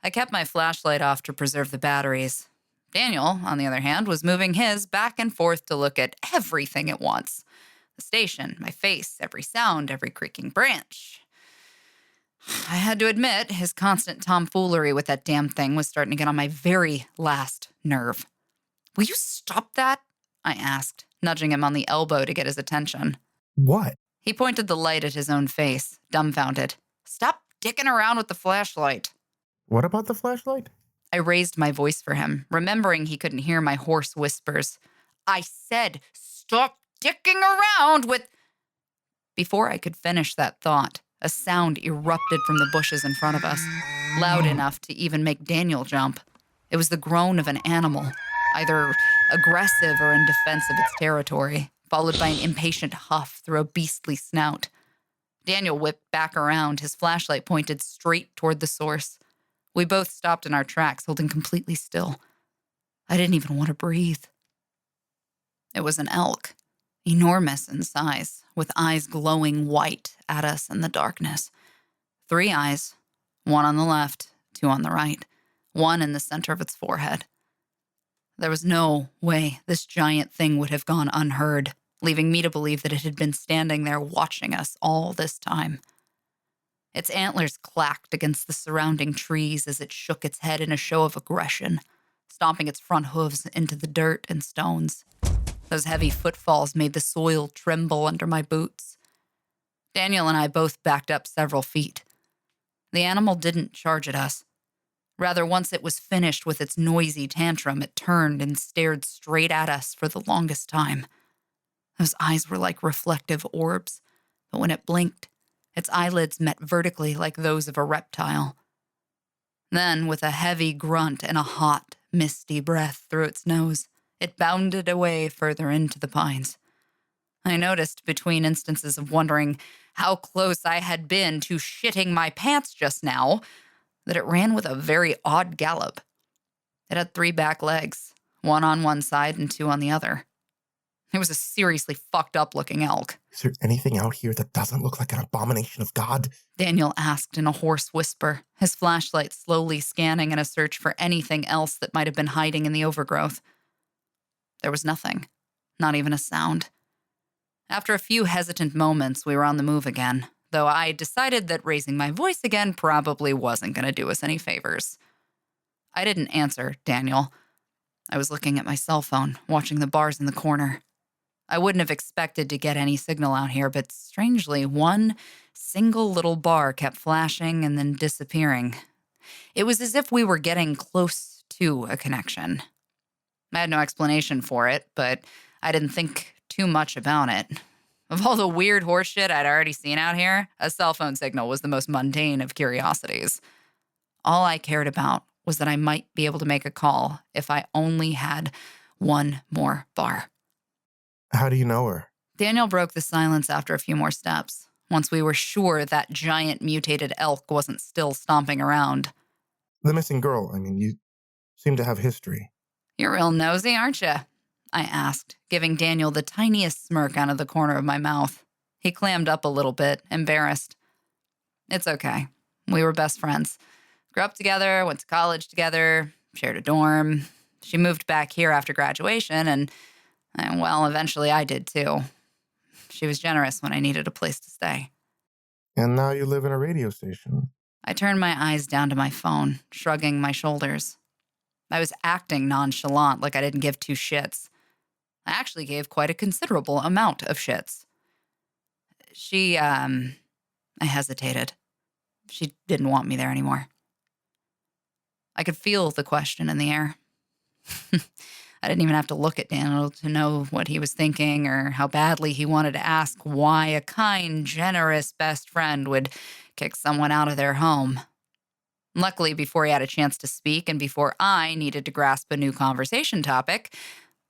I kept my flashlight off to preserve the batteries. Daniel, on the other hand, was moving his back and forth to look at everything at once. The station, my face, every sound, every creaking branch. I had to admit, his constant tomfoolery with that damn thing was starting to get on my very last nerve. Will you stop that? I asked, nudging him on the elbow to get his attention. What? He pointed the light at his own face, dumbfounded. Stop dicking around with the flashlight. What about the flashlight? I raised my voice for him, remembering he couldn't hear my hoarse whispers. I said, stop dicking around with... Before I could finish that thought, a sound erupted from the bushes in front of us, loud enough to even make Daniel jump. It was the groan of an animal, either aggressive or in defense of its territory, followed by an impatient huff through a beastly snout. Daniel whipped back around, his flashlight pointed straight toward the source. We both stopped in our tracks, holding completely still. I didn't even want to breathe. It was an elk, enormous in size, with eyes glowing white at us in the darkness. 3 eyes, 1 on the left, 2 on the right, 1 in the center of its forehead. There was no way this giant thing would have gone unheard, leaving me to believe that it had been standing there watching us all this time. Its antlers clacked against the surrounding trees as it shook its head in a show of aggression, stomping its front hooves into the dirt and stones. Those heavy footfalls made the soil tremble under my boots. Daniel and I both backed up several feet. The animal didn't charge at us. Rather, once it was finished with its noisy tantrum, it turned and stared straight at us for the longest time. Those eyes were like reflective orbs, but when it blinked, its eyelids met vertically like those of a reptile. Then, with a heavy grunt and a hot, misty breath through its nose, it bounded away further into the pines. I noticed, between instances of wondering how close I had been to shitting my pants just now, that it ran with a very odd gallop. It had 3 back legs, 1 on one side and 2 on the other. It was a seriously fucked up looking elk. Is there anything out here that doesn't look like an abomination of God? Daniel asked in a hoarse whisper, his flashlight slowly scanning in a search for anything else that might have been hiding in the overgrowth. There was nothing, not even a sound. After a few hesitant moments, we were on the move again, though I decided that raising my voice again probably wasn't going to do us any favors. I didn't answer Daniel. I was looking at my cell phone, watching the bars in the corner. I wouldn't have expected to get any signal out here, but strangely, one single little bar kept flashing and then disappearing. It was as if we were getting close to a connection. I had no explanation for it, but I didn't think too much about it. Of all the weird horseshit I'd already seen out here, a cell phone signal was the most mundane of curiosities. All I cared about was that I might be able to make a call if I only had one more bar. How do you know her? Daniel broke the silence after a few more steps, once we were sure that giant mutated elk wasn't still stomping around. The missing girl. You seem to have history. You're real nosy, aren't you? I asked, giving Daniel the tiniest smirk out of the corner of my mouth. He clammed up a little bit, embarrassed. It's okay. We were best friends. Grew up together, went to college together, shared a dorm. She moved back here after graduation, and well, eventually I did too. She was generous when I needed a place to stay. And now you live in a radio station. I turned my eyes down to my phone, shrugging my shoulders. I was acting nonchalant, like I didn't give 2 shits. I actually gave quite a considerable amount of shits. I hesitated. She didn't want me there anymore. I could feel the question in the air. I didn't even have to look at Daniel to know what he was thinking or how badly he wanted to ask why a kind, generous best friend would kick someone out of their home. Luckily, before he had a chance to speak and before I needed to grasp a new conversation topic,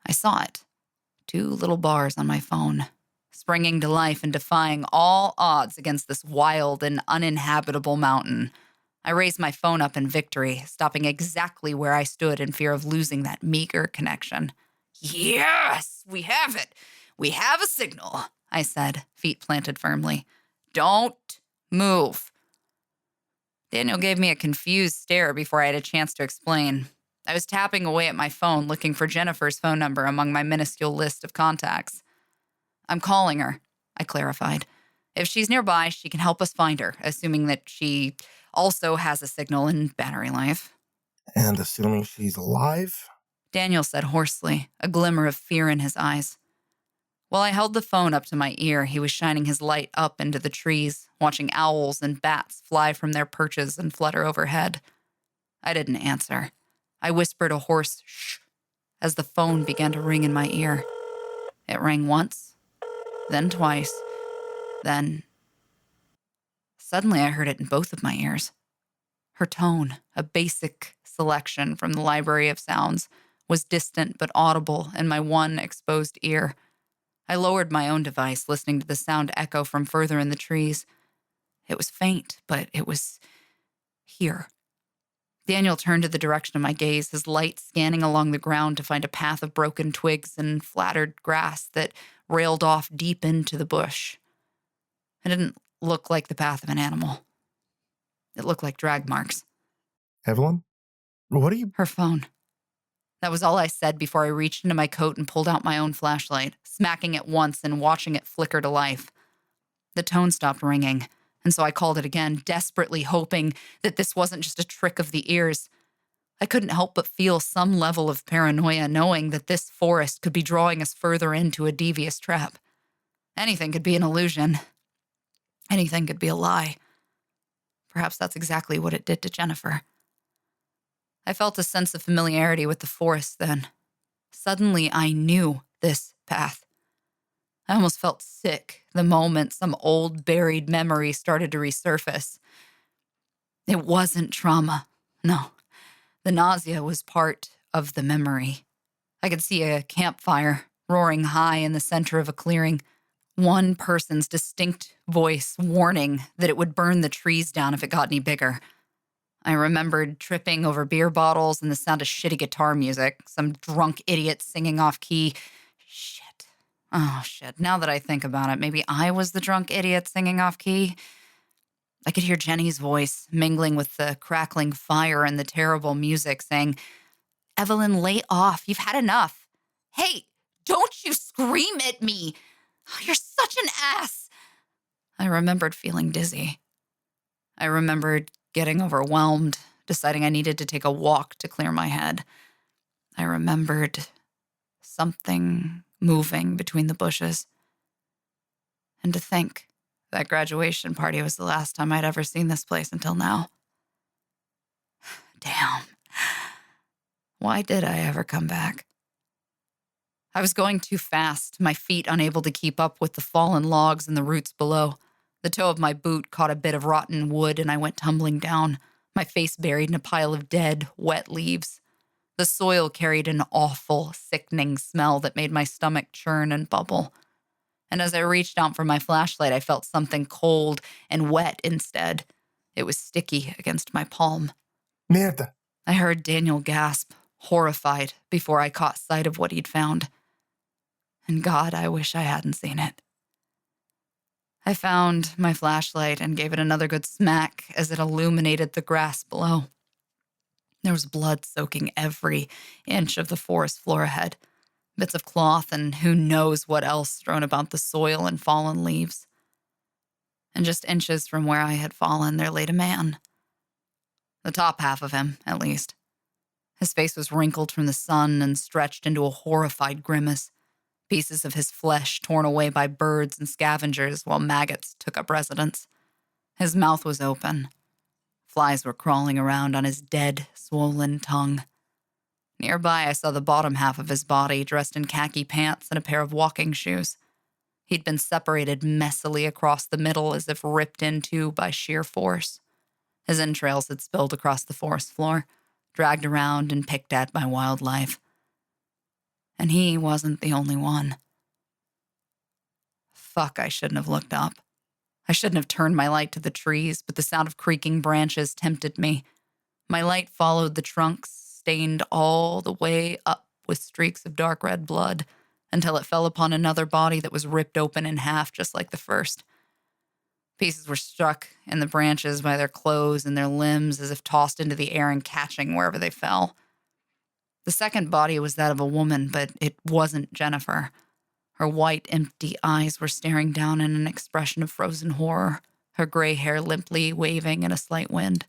I saw it. 2 little bars on my phone, springing to life and defying all odds against this wild and uninhabitable mountain. I raised my phone up in victory, stopping exactly where I stood in fear of losing that meager connection. Yes, we have it. We have a signal, I said, feet planted firmly. Don't move. Daniel gave me a confused stare before I had a chance to explain. I was tapping away at my phone, looking for Jennifer's phone number among my minuscule list of contacts. I'm calling her, I clarified. If she's nearby, she can help us find her, assuming that she also has a signal in battery life. And assuming she's alive? Daniel said hoarsely, a glimmer of fear in his eyes. While I held the phone up to my ear, he was shining his light up into the trees, watching owls and bats fly from their perches and flutter overhead. I didn't answer. I whispered a hoarse shh as the phone began to ring in my ear. It rang once, then twice, then... Suddenly I heard it in both of my ears. Her tone, a basic selection from the library of sounds, was distant but audible in my one exposed ear. I lowered my own device, listening to the sound echo from further in the trees. It was faint, but it was here. Daniel turned to the direction of my gaze, his light scanning along the ground to find a path of broken twigs and flattered grass that railed off deep into the bush. It didn't look like the path of an animal. It looked like drag marks. Evelyn? What are you... Her phone. That was all I said before I reached into my coat and pulled out my own flashlight, smacking it once and watching it flicker to life. The tone stopped ringing, and so I called it again, desperately hoping that this wasn't just a trick of the ears. I couldn't help but feel some level of paranoia, knowing that this forest could be drawing us further into a devious trap. Anything could be an illusion. Anything could be a lie. Perhaps that's exactly what it did to Jennifer. I felt a sense of familiarity with the forest then. Suddenly, I knew this path. I almost felt sick the moment some old buried memory started to resurface. It wasn't trauma. No. The nausea was part of the memory. I could see a campfire roaring high in the center of a clearing. One person's distinct voice warning that it would burn the trees down if it got any bigger. I remembered tripping over beer bottles and the sound of shitty guitar music, some drunk idiot singing off key. Shit. Oh, shit. Now that I think about it, maybe I was the drunk idiot singing off key. I could hear Jenny's voice mingling with the crackling fire and the terrible music saying, "Evelyn, lay off. You've had enough. Hey, don't you scream at me. Oh, you're such an ass." I remembered feeling dizzy. I remembered getting overwhelmed, deciding I needed to take a walk to clear my head. I remembered something moving between the bushes. And to think that graduation party was the last time I'd ever seen this place until now. Damn. Why did I ever come back? I was going too fast, my feet unable to keep up with the fallen logs and the roots below. The toe of my boot caught a bit of rotten wood and I went tumbling down, my face buried in a pile of dead, wet leaves. The soil carried an awful, sickening smell that made my stomach churn and bubble. And as I reached out for my flashlight, I felt something cold and wet instead. It was sticky against my palm. Mierda. I heard Daniel gasp, horrified, before I caught sight of what he'd found. And God, I wish I hadn't seen it. I found my flashlight and gave it another good smack as it illuminated the grass below. There was blood soaking every inch of the forest floor ahead, bits of cloth and who knows what else strewn about the soil and fallen leaves. And just inches from where I had fallen, there laid a man. The top half of him, at least. His face was wrinkled from the sun and stretched into a horrified grimace. Pieces of his flesh torn away by birds and scavengers while maggots took up residence. His mouth was open. Flies were crawling around on his dead, swollen tongue. Nearby, I saw the bottom half of his body, dressed in khaki pants and a pair of walking shoes. He'd been separated messily across the middle as if ripped in two by sheer force. His entrails had spilled across the forest floor, dragged around and picked at by wildlife. And he wasn't the only one. Fuck, I shouldn't have looked up. I shouldn't have turned my light to the trees, but the sound of creaking branches tempted me. My light followed the trunks, stained all the way up with streaks of dark red blood, until it fell upon another body that was ripped open in half just like the first. Pieces were struck in the branches by their clothes and their limbs as if tossed into the air and catching wherever they fell. The second body was that of a woman, but it wasn't Jennifer. Her white, empty eyes were staring down in an expression of frozen horror, her gray hair limply waving in a slight wind.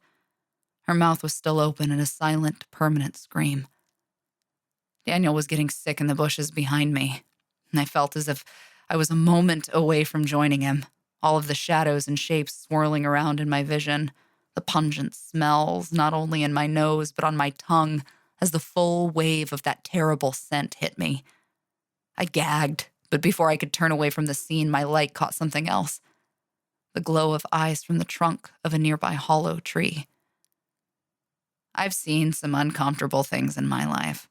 Her mouth was still open in a silent, permanent scream. Daniel was getting sick in the bushes behind me, and I felt as if I was a moment away from joining him, all of the shadows and shapes swirling around in my vision, the pungent smells not only in my nose but on my tongue as the full wave of that terrible scent hit me. I gagged, but before I could turn away from the scene, my light caught something else. The glow of eyes from the trunk of a nearby hollow tree. I've seen some uncomfortable things in my life.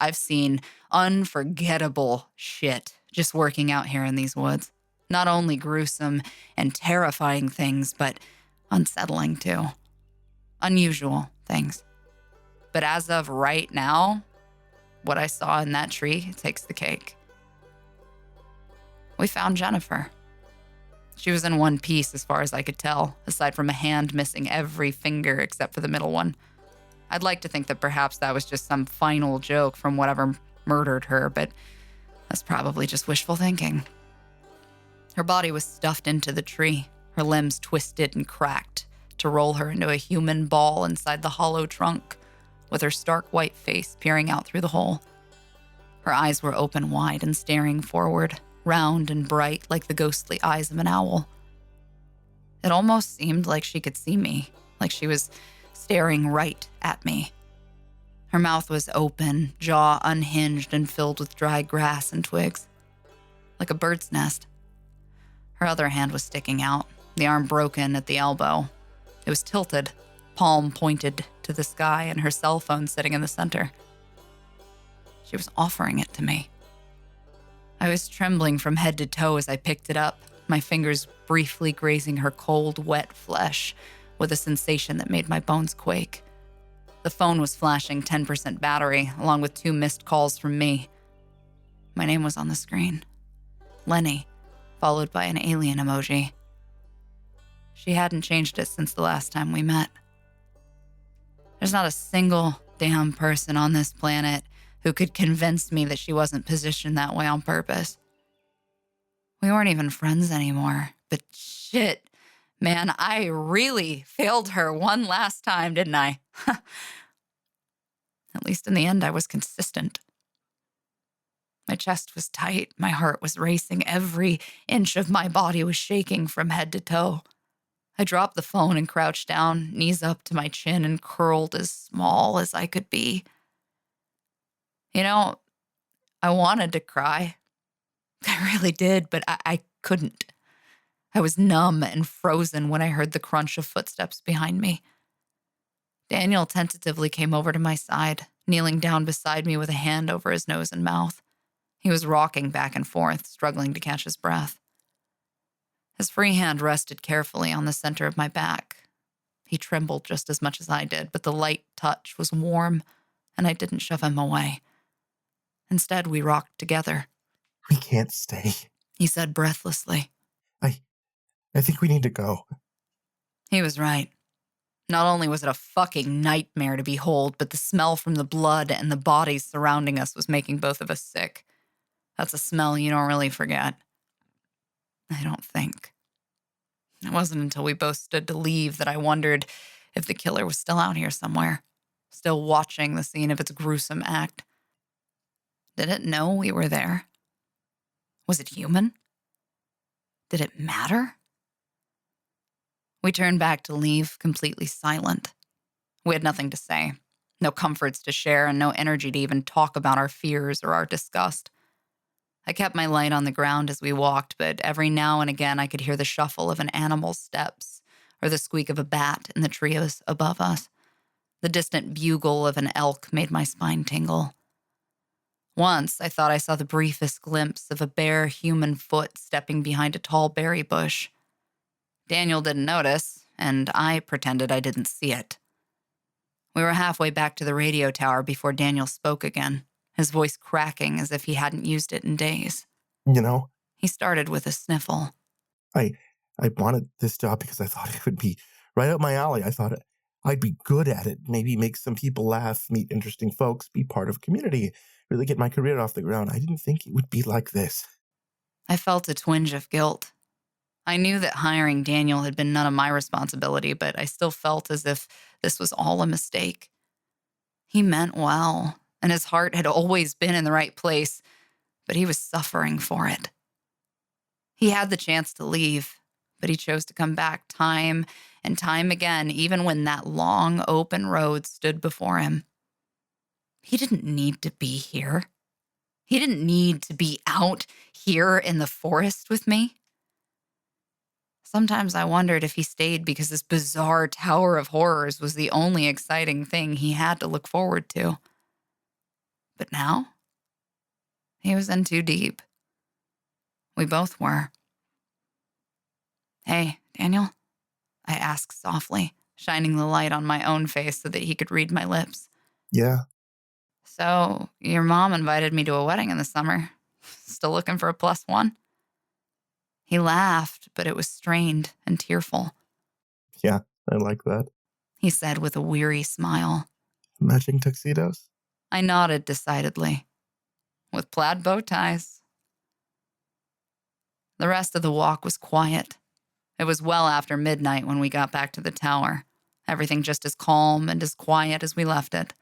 I've seen unforgettable shit just working out here in these woods. Not only gruesome and terrifying things, but unsettling too. Unusual things. But as of right now, what I saw in that tree takes the cake. We found Jennifer. She was in one piece as far as I could tell, aside from a hand missing every finger except for the middle one. I'd like to think that perhaps that was just some final joke from whatever murdered her, but that's probably just wishful thinking. Her body was stuffed into the tree, her limbs twisted and cracked to roll her into a human ball inside the hollow trunk, with her stark white face peering out through the hole. Her eyes were open wide and staring forward, round and bright like the ghostly eyes of an owl. It almost seemed like she could see me, like she was staring right at me. Her mouth was open, jaw unhinged and filled with dry grass and twigs, like a bird's nest. Her other hand was sticking out, the arm broken at the elbow. It was tilted, palm pointed to the sky, and her cell phone sitting in the center. She was offering it to me. I was trembling from head to toe as I picked it up, my fingers briefly grazing her cold, wet flesh with a sensation that made my bones quake. The phone was flashing 10% battery, along with 2 missed calls from me. My name was on the screen. Lenny, followed by an alien emoji. She hadn't changed it since the last time we met. There's not a single damn person on this planet who could convince me that she wasn't positioned that way on purpose. We weren't even friends anymore, but shit, man, I really failed her one last time, didn't I? At least in the end, I was consistent. My chest was tight, my heart was racing, every inch of my body was shaking from head to toe. I dropped the phone and crouched down, knees up to my chin and curled as small as I could be. You know, I wanted to cry. I really did, but I couldn't. I was numb and frozen when I heard the crunch of footsteps behind me. Daniel tentatively came over to my side, kneeling down beside me with a hand over his nose and mouth. He was rocking back and forth, struggling to catch his breath. His free hand rested carefully on the center of my back. He trembled just as much as I did, but the light touch was warm, and I didn't shove him away. Instead, we rocked together. We can't stay. He said breathlessly. I think we need to go. He was right. Not only was it a fucking nightmare to behold, but the smell from the blood and the bodies surrounding us was making both of us sick. That's a smell you don't really forget. I don't think. It wasn't until we both stood to leave that I wondered if the killer was still out here somewhere, still watching the scene of its gruesome act. Did it know we were there? Was it human? Did it matter? We turned back to leave, completely silent. We had nothing to say, no comforts to share, and no energy to even talk about our fears or our disgust. I kept my light on the ground as we walked, but every now and again I could hear the shuffle of an animal's steps or the squeak of a bat in the trees above us. The distant bugle of an elk made my spine tingle. Once, I thought I saw the briefest glimpse of a bare human foot stepping behind a tall berry bush. Daniel didn't notice, and I pretended I didn't see it. We were halfway back to the radio tower before Daniel spoke again, his voice cracking as if he hadn't used it in days. You know, He started with a sniffle. I wanted this job because I thought it would be right up my alley. I thought I'd be good at it, maybe make some people laugh, meet interesting folks, be part of a community, really get my career off the ground. I didn't think it would be like this. I felt a twinge of guilt. I knew that hiring Daniel had been none of my responsibility, but I still felt as if this was all a mistake. He meant well, and his heart had always been in the right place, but he was suffering for it. He had the chance to leave, but he chose to come back time and time again, even when that long, open road stood before him. He didn't need to be here. He didn't need to be out here in the forest with me. Sometimes I wondered if he stayed because this bizarre tower of horrors was the only exciting thing he had to look forward to. But now, he was in too deep. We both were. "Hey, Daniel?" I asked softly, shining the light on my own face so that he could read my lips. Yeah. "So, your mom invited me to a wedding in the summer. Still looking for a +1? He laughed, but it was strained and tearful. Yeah, I like that. He said with a weary smile. Matching tuxedos? I nodded decidedly. With plaid bow ties. The rest of the walk was quiet. It was well after midnight when we got back to the tower, everything just as calm and as quiet as we left it.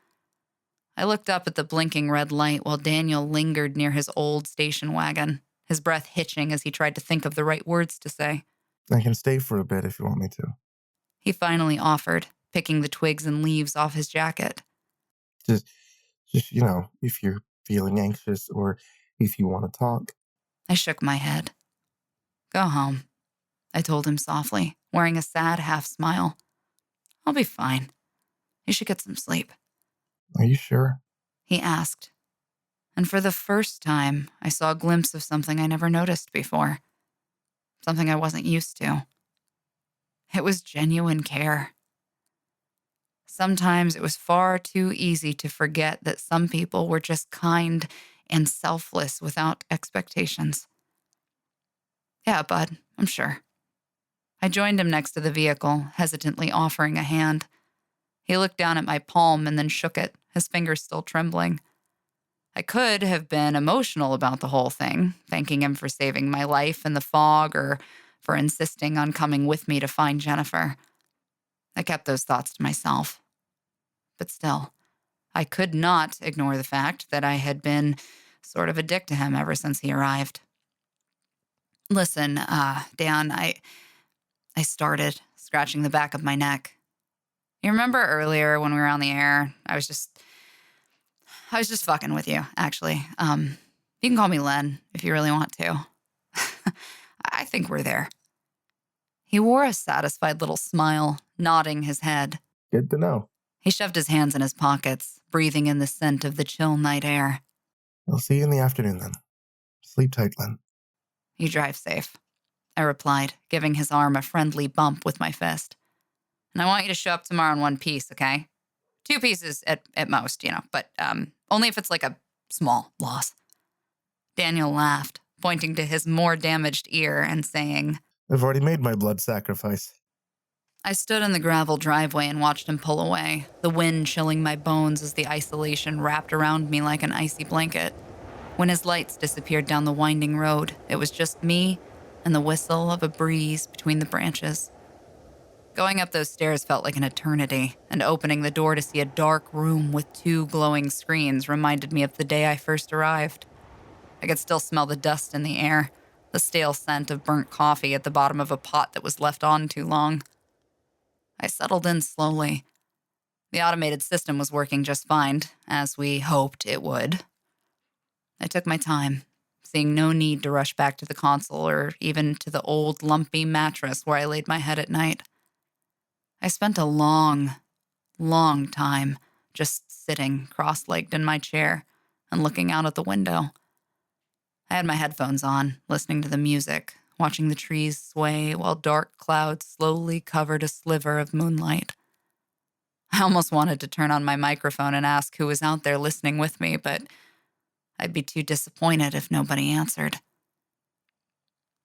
I looked up at the blinking red light while Daniel lingered near his old station wagon, his breath hitching as he tried to think of the right words to say. I can stay for a bit if you want me to. He finally offered, picking the twigs and leaves off his jacket. Just if you're feeling anxious or if you want to talk. I shook my head. Go home, I told him softly, wearing a sad half smile. I'll be fine. You should get some sleep. Are you sure? He asked. And for the first time, I saw a glimpse of something I never noticed before. Something I wasn't used to. It was genuine care. Sometimes it was far too easy to forget that some people were just kind and selfless without expectations. Yeah, bud, I'm sure. I joined him next to the vehicle, hesitantly offering a hand. He looked down at my palm and then shook it, his fingers still trembling. I could have been emotional about the whole thing, thanking him for saving my life in the fog or for insisting on coming with me to find Jennifer. I kept those thoughts to myself. But still, I could not ignore the fact that I had been sort of a dick to him ever since he arrived. Listen, Dan, I started, scratching the back of my neck. You remember earlier when we were on the air? I was just fucking with you, actually. You can call me Len if you really want to. I think we're there. He wore a satisfied little smile, nodding his head. Good to know. He shoved his hands in his pockets, breathing in the scent of the chill night air. I'll see you in the afternoon then. Sleep tight, Len. You drive safe, I replied, giving his arm a friendly bump with my fist. And I want you to show up tomorrow in one piece, okay? 2 pieces at most, but only if it's like a small loss. Daniel laughed, pointing to his more damaged ear and saying, I've already made my blood sacrifice. I stood in the gravel driveway and watched him pull away, the wind chilling my bones as the isolation wrapped around me like an icy blanket. When his lights disappeared down the winding road, it was just me and the whistle of a breeze between the branches. Going up those stairs felt like an eternity, and opening the door to see a dark room with 2 glowing screens reminded me of the day I first arrived. I could still smell the dust in the air, the stale scent of burnt coffee at the bottom of a pot that was left on too long. I settled in slowly. The automated system was working just fine, as we hoped it would. I took my time, seeing no need to rush back to the console or even to the old lumpy mattress where I laid my head at night. I spent a long, long time just sitting cross-legged in my chair and looking out at the window. I had my headphones on, listening to the music, watching the trees sway while dark clouds slowly covered a sliver of moonlight. I almost wanted to turn on my microphone and ask who was out there listening with me, but I'd be too disappointed if nobody answered.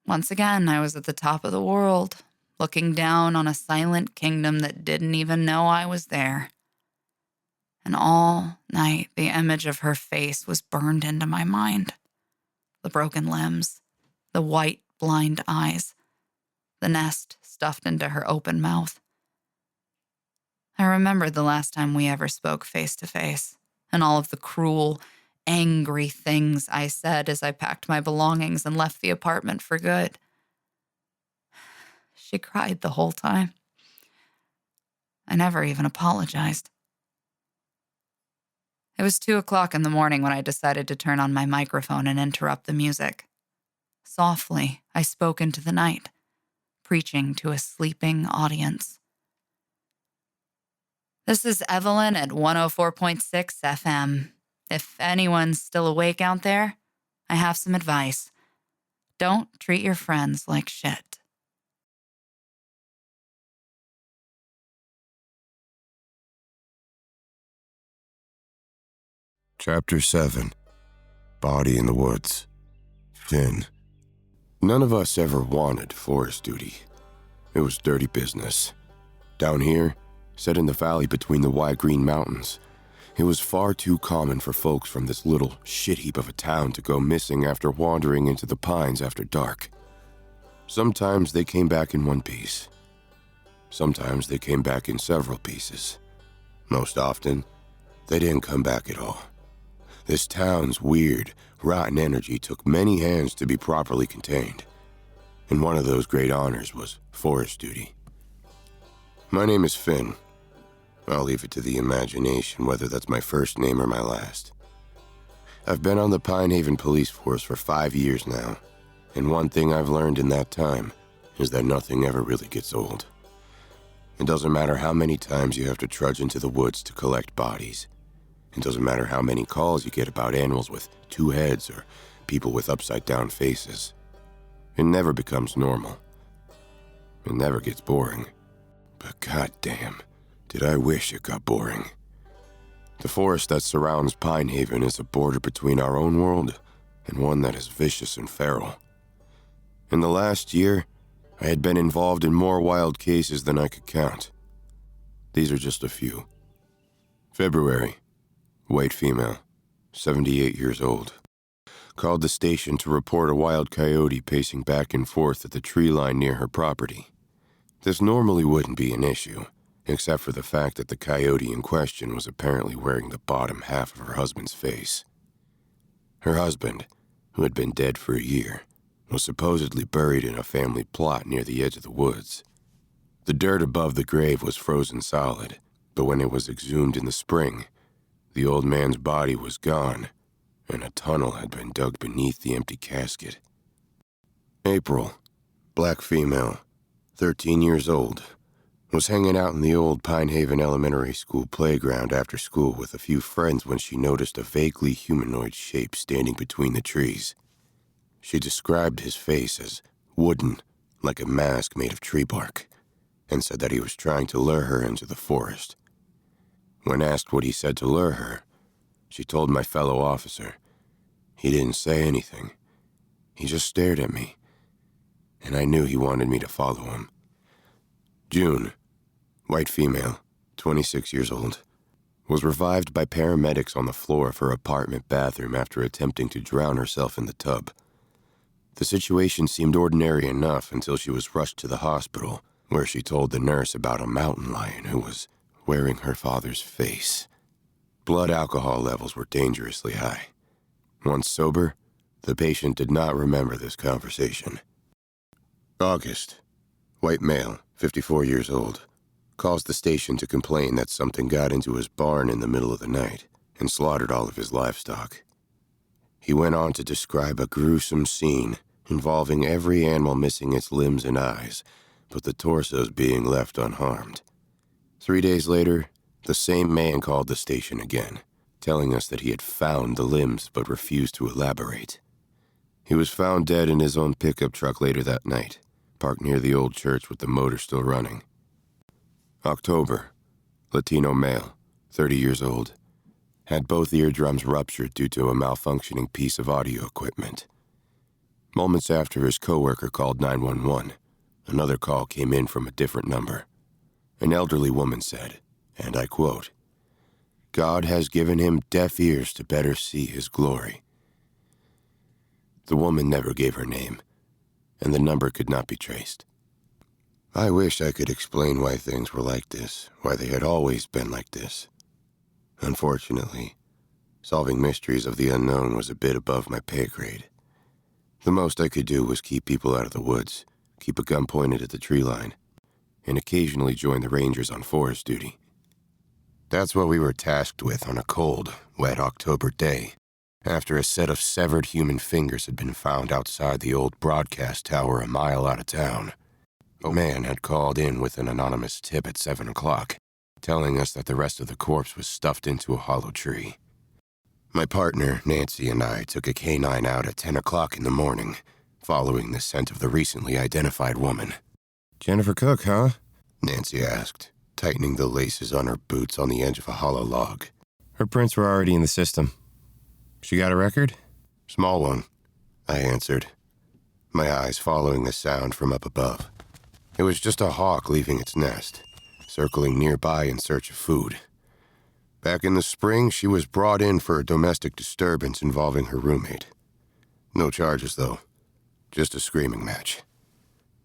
Once again, I was at the top of the world, looking down on a silent kingdom that didn't even know I was there. And all night, the image of her face was burned into my mind. The broken limbs, the white, blind eyes, the nest stuffed into her open mouth. I remembered the last time we ever spoke face to face, and all of the cruel, angry things I said as I packed my belongings and left the apartment for good. She cried the whole time. I never even apologized. It was 2:00 in the morning when I decided to turn on my microphone and interrupt the music. Softly, I spoke into the night, preaching to a sleeping audience. This is Evelyn at 104.6 FM. If anyone's still awake out there, I have some advice. Don't treat your friends like shit. Chapter 7. Body in the Woods. Finn. None of us ever wanted forest duty. It was dirty business. Down here, set in the valley between the wide green mountains, it was far too common for folks from this little shit heap of a town to go missing after wandering into the pines after dark. Sometimes they came back in one piece. Sometimes they came back in several pieces. Most often, they didn't come back at all. This town's weird, rotten energy took many hands to be properly contained, and one of those great honors was forest duty. My name is Finn. I'll leave it to the imagination whether that's my first name or my last. I've been on the Pine Haven Police Force for 5 years now, and one thing I've learned in that time is that nothing ever really gets old. It doesn't matter how many times you have to trudge into the woods to collect bodies. It doesn't matter how many calls you get about animals with 2 heads or people with upside-down faces. It never becomes normal. It never gets boring. But goddamn, did I wish it got boring. The forest that surrounds Pine Haven is a border between our own world and one that is vicious and feral. In the last year, I had been involved in more wild cases than I could count. These are just a few. February. White female, 78 years old. Called the station to report a wild coyote pacing back and forth at the tree line near her property. This normally wouldn't be an issue, except for the fact that the coyote in question was apparently wearing the bottom half of her husband's face. Her husband, who had been dead for a year, was supposedly buried in a family plot near the edge of the woods. The dirt above the grave was frozen solid, but when it was exhumed in the spring, the old man's body was gone, and a tunnel had been dug beneath the empty casket. April, black female, 13 years old, was hanging out in the old Pine Haven Elementary School playground after school with a few friends when she noticed a vaguely humanoid shape standing between the trees. She described his face as wooden, like a mask made of tree bark, and said that he was trying to lure her into the forest. When asked what he said to lure her, she told my fellow officer. He didn't say anything. He just stared at me, and I knew he wanted me to follow him. June, white female, 26 years old, was revived by paramedics on the floor of her apartment bathroom after attempting to drown herself in the tub. The situation seemed ordinary enough until she was rushed to the hospital, where she told the nurse about a mountain lion who was wearing her father's face. Blood alcohol levels were dangerously high. Once sober, the patient did not remember this conversation. August, white male, 54 years old, calls the station to complain that something got into his barn in the middle of the night and slaughtered all of his livestock. He went on to describe a gruesome scene involving every animal missing its limbs and eyes, but the torsos being left unharmed. 3 days later, the same man called the station again, telling us that he had found the limbs but refused to elaborate. He was found dead in his own pickup truck later that night, parked near the old church with the motor still running. October, Latino male, 30 years old, had both eardrums ruptured due to a malfunctioning piece of audio equipment. Moments after his coworker called 911, another call came in from a different number. An elderly woman said, and I quote, "God has given him deaf ears to better see his glory." The woman never gave her name, and the number could not be traced. I wish I could explain why things were like this, why they had always been like this. Unfortunately, Solving mysteries of the unknown was a bit above my pay grade. The most I could do was keep people out of the woods, keep a gun pointed at the tree line, and occasionally join the rangers on forest duty. That's what we were tasked with on a cold, wet October day, after a set of severed human fingers had been found outside the old broadcast tower a mile out of town. A man had called in with an anonymous tip at 7 o'clock, telling us that the rest of the corpse was stuffed into a hollow tree. My partner, Nancy, and I took a canine out at 10 o'clock in the morning, following the scent of the recently identified woman. Jennifer Cook, huh? Nancy asked, tightening the laces on her boots on the edge of a hollow log. Her prints were already in the system. She got a record? Small one, I answered, my eyes following the sound from up above. It was just a hawk leaving its nest, circling nearby in search of food. Back in the spring, she was brought in for a domestic disturbance involving her roommate. No charges, though. Just a screaming match.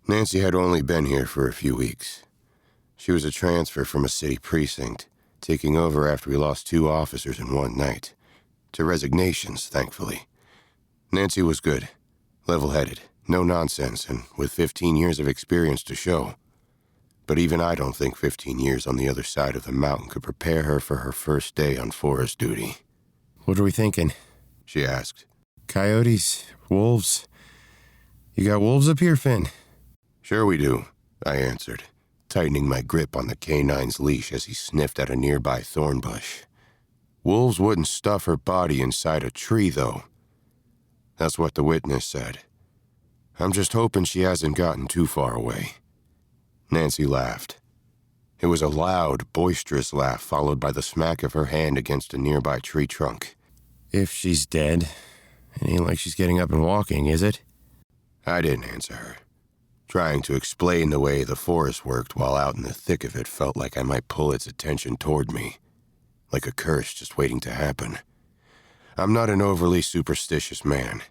Nancy had only been here for a few weeks. She was a transfer from a city precinct, taking over after we lost 2 officers in one night. To resignations, thankfully. Nancy was good, level-headed, no nonsense, and with 15 years of experience to show. But even I don't think 15 years on the other side of the mountain could prepare her for her first day on forest duty. What are we thinking? She asked. Coyotes? Wolves? You got wolves up here, Finn? Sure we do, I answered, tightening my grip on the canine's leash as he sniffed at a nearby thorn bush. Wolves wouldn't stuff her body inside a tree, though. That's what the witness said. I'm just hoping she hasn't gotten too far away. Nancy laughed. It was a loud, boisterous laugh followed by the smack of her hand against a nearby tree trunk. If she's dead, it ain't like she's getting up and walking, is it? I didn't answer her. Trying to explain the way the forest worked while out in the thick of it felt like I might pull its attention toward me. Like a curse just waiting to happen. I'm not an overly superstitious man.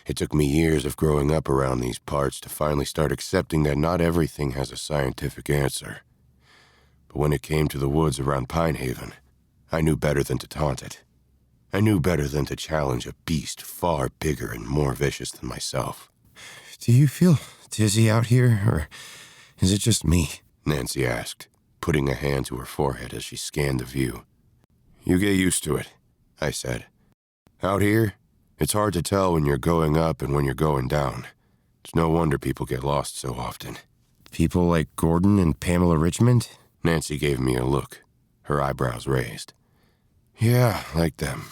It took me years of growing up around these parts to finally start accepting that not everything has a scientific answer. But when it came to the woods around Pine Haven, I knew better than to taunt it. I knew better than to challenge a beast far bigger and more vicious than myself. Do you feel dizzy out here, or is it just me? Nancy asked, putting a hand to her forehead as she scanned the view. You get used to it, I said. Out here, it's hard to tell when you're going up and when you're going down. It's no wonder people get lost so often. People like Gordon and Pamela Richmond? Nancy gave me a look, her eyebrows raised. Yeah, like them.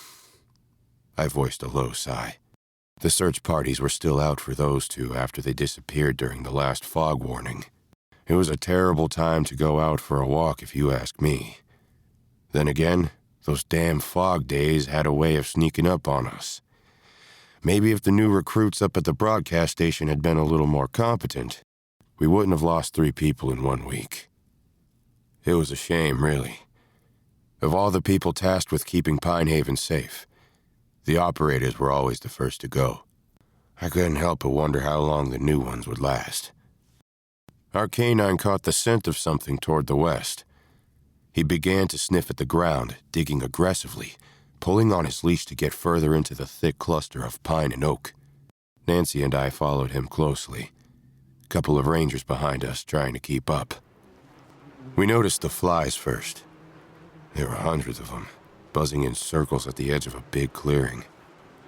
I voiced a low sigh. The search parties were still out for those two after they disappeared during the last fog warning. It was a terrible time to go out for a walk if you ask me. Then again, those damn fog days had a way of sneaking up on us. Maybe if the new recruits up at the broadcast station had been a little more competent, we wouldn't have lost 3 people in 1 week. It was a shame, really. Of all the people tasked with keeping Pine Haven safe, the operators were always the first to go. I couldn't help but wonder how long the new ones would last. Our canine caught the scent of something toward the west. He began to sniff at the ground, digging aggressively, pulling on his leash to get further into the thick cluster of pine and oak. Nancy and I followed him closely, a couple of rangers behind us trying to keep up. We noticed the flies first. There were hundreds of them, buzzing in circles at the edge of a big clearing.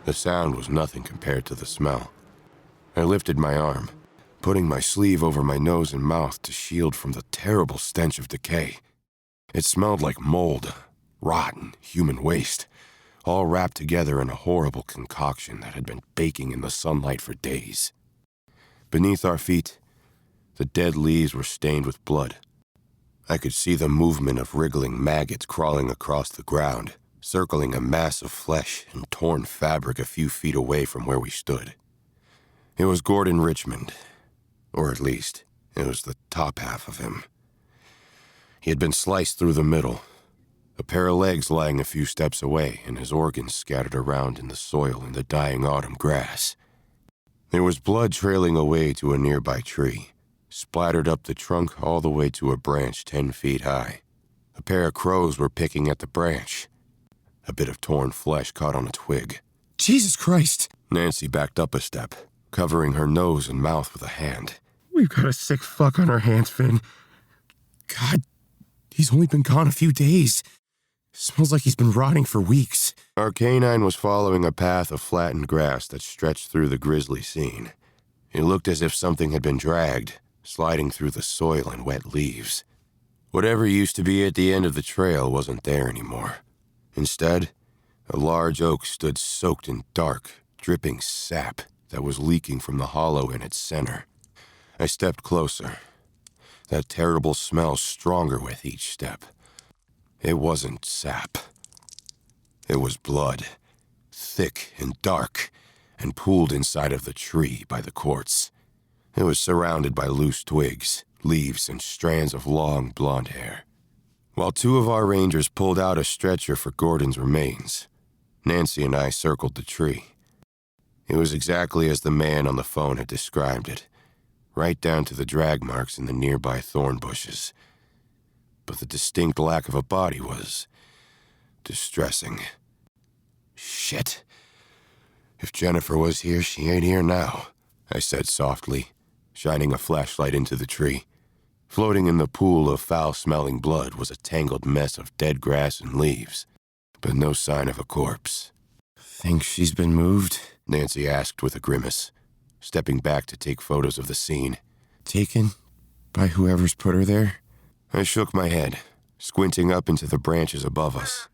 The sound was nothing compared to the smell. I lifted my arm, putting my sleeve over my nose and mouth to shield from the terrible stench of decay. It smelled like mold, rotten, human waste, all wrapped together in a horrible concoction that had been baking in the sunlight for days. Beneath our feet, the dead leaves were stained with blood. I could see the movement of wriggling maggots crawling across the ground, circling a mass of flesh and torn fabric a few feet away from where we stood. It was Gordon Richmond, or at least, it was the top half of him. He had been sliced through the middle, a pair of legs lying a few steps away and his organs scattered around in the soil in the dying autumn grass. There was blood trailing away to a nearby tree, splattered up the trunk all the way to a branch 10 feet high. A pair of crows were picking at the branch. a bit of torn flesh caught on a twig. Jesus Christ! Nancy backed up a step, covering her nose and mouth with a hand. We've got a sick fuck on our hands, Finn. God, he's only been gone a few days. Smells like he's been rotting for weeks. Our canine was following a path of flattened grass that stretched through the grisly scene. It looked as if something had been dragged, sliding through the soil and wet leaves. Whatever used to be at the end of the trail wasn't there anymore. Instead, a large oak stood soaked in dark, dripping sap that was leaking from the hollow in its center. I stepped closer, that terrible smell stronger with each step. It wasn't sap. It was blood, thick and dark, and pooled inside of the tree by the quartz. It was surrounded by loose twigs, leaves, and strands of long blonde hair. While two of our rangers pulled out a stretcher for Gordon's remains, Nancy and I circled the tree. It was exactly as the man on the phone had described it, right down to the drag marks in the nearby thorn bushes. But the distinct lack of a body was distressing. Shit. If Jennifer was here, she ain't here now, I said softly, shining a flashlight into the tree. Floating in the pool of foul-smelling blood was a tangled mess of dead grass and leaves, but no sign of a corpse. Think she's been moved? Nancy asked with a grimace, stepping back to take photos of the scene. Taken? By whoever's put her there? I shook my head, squinting up into the branches above us.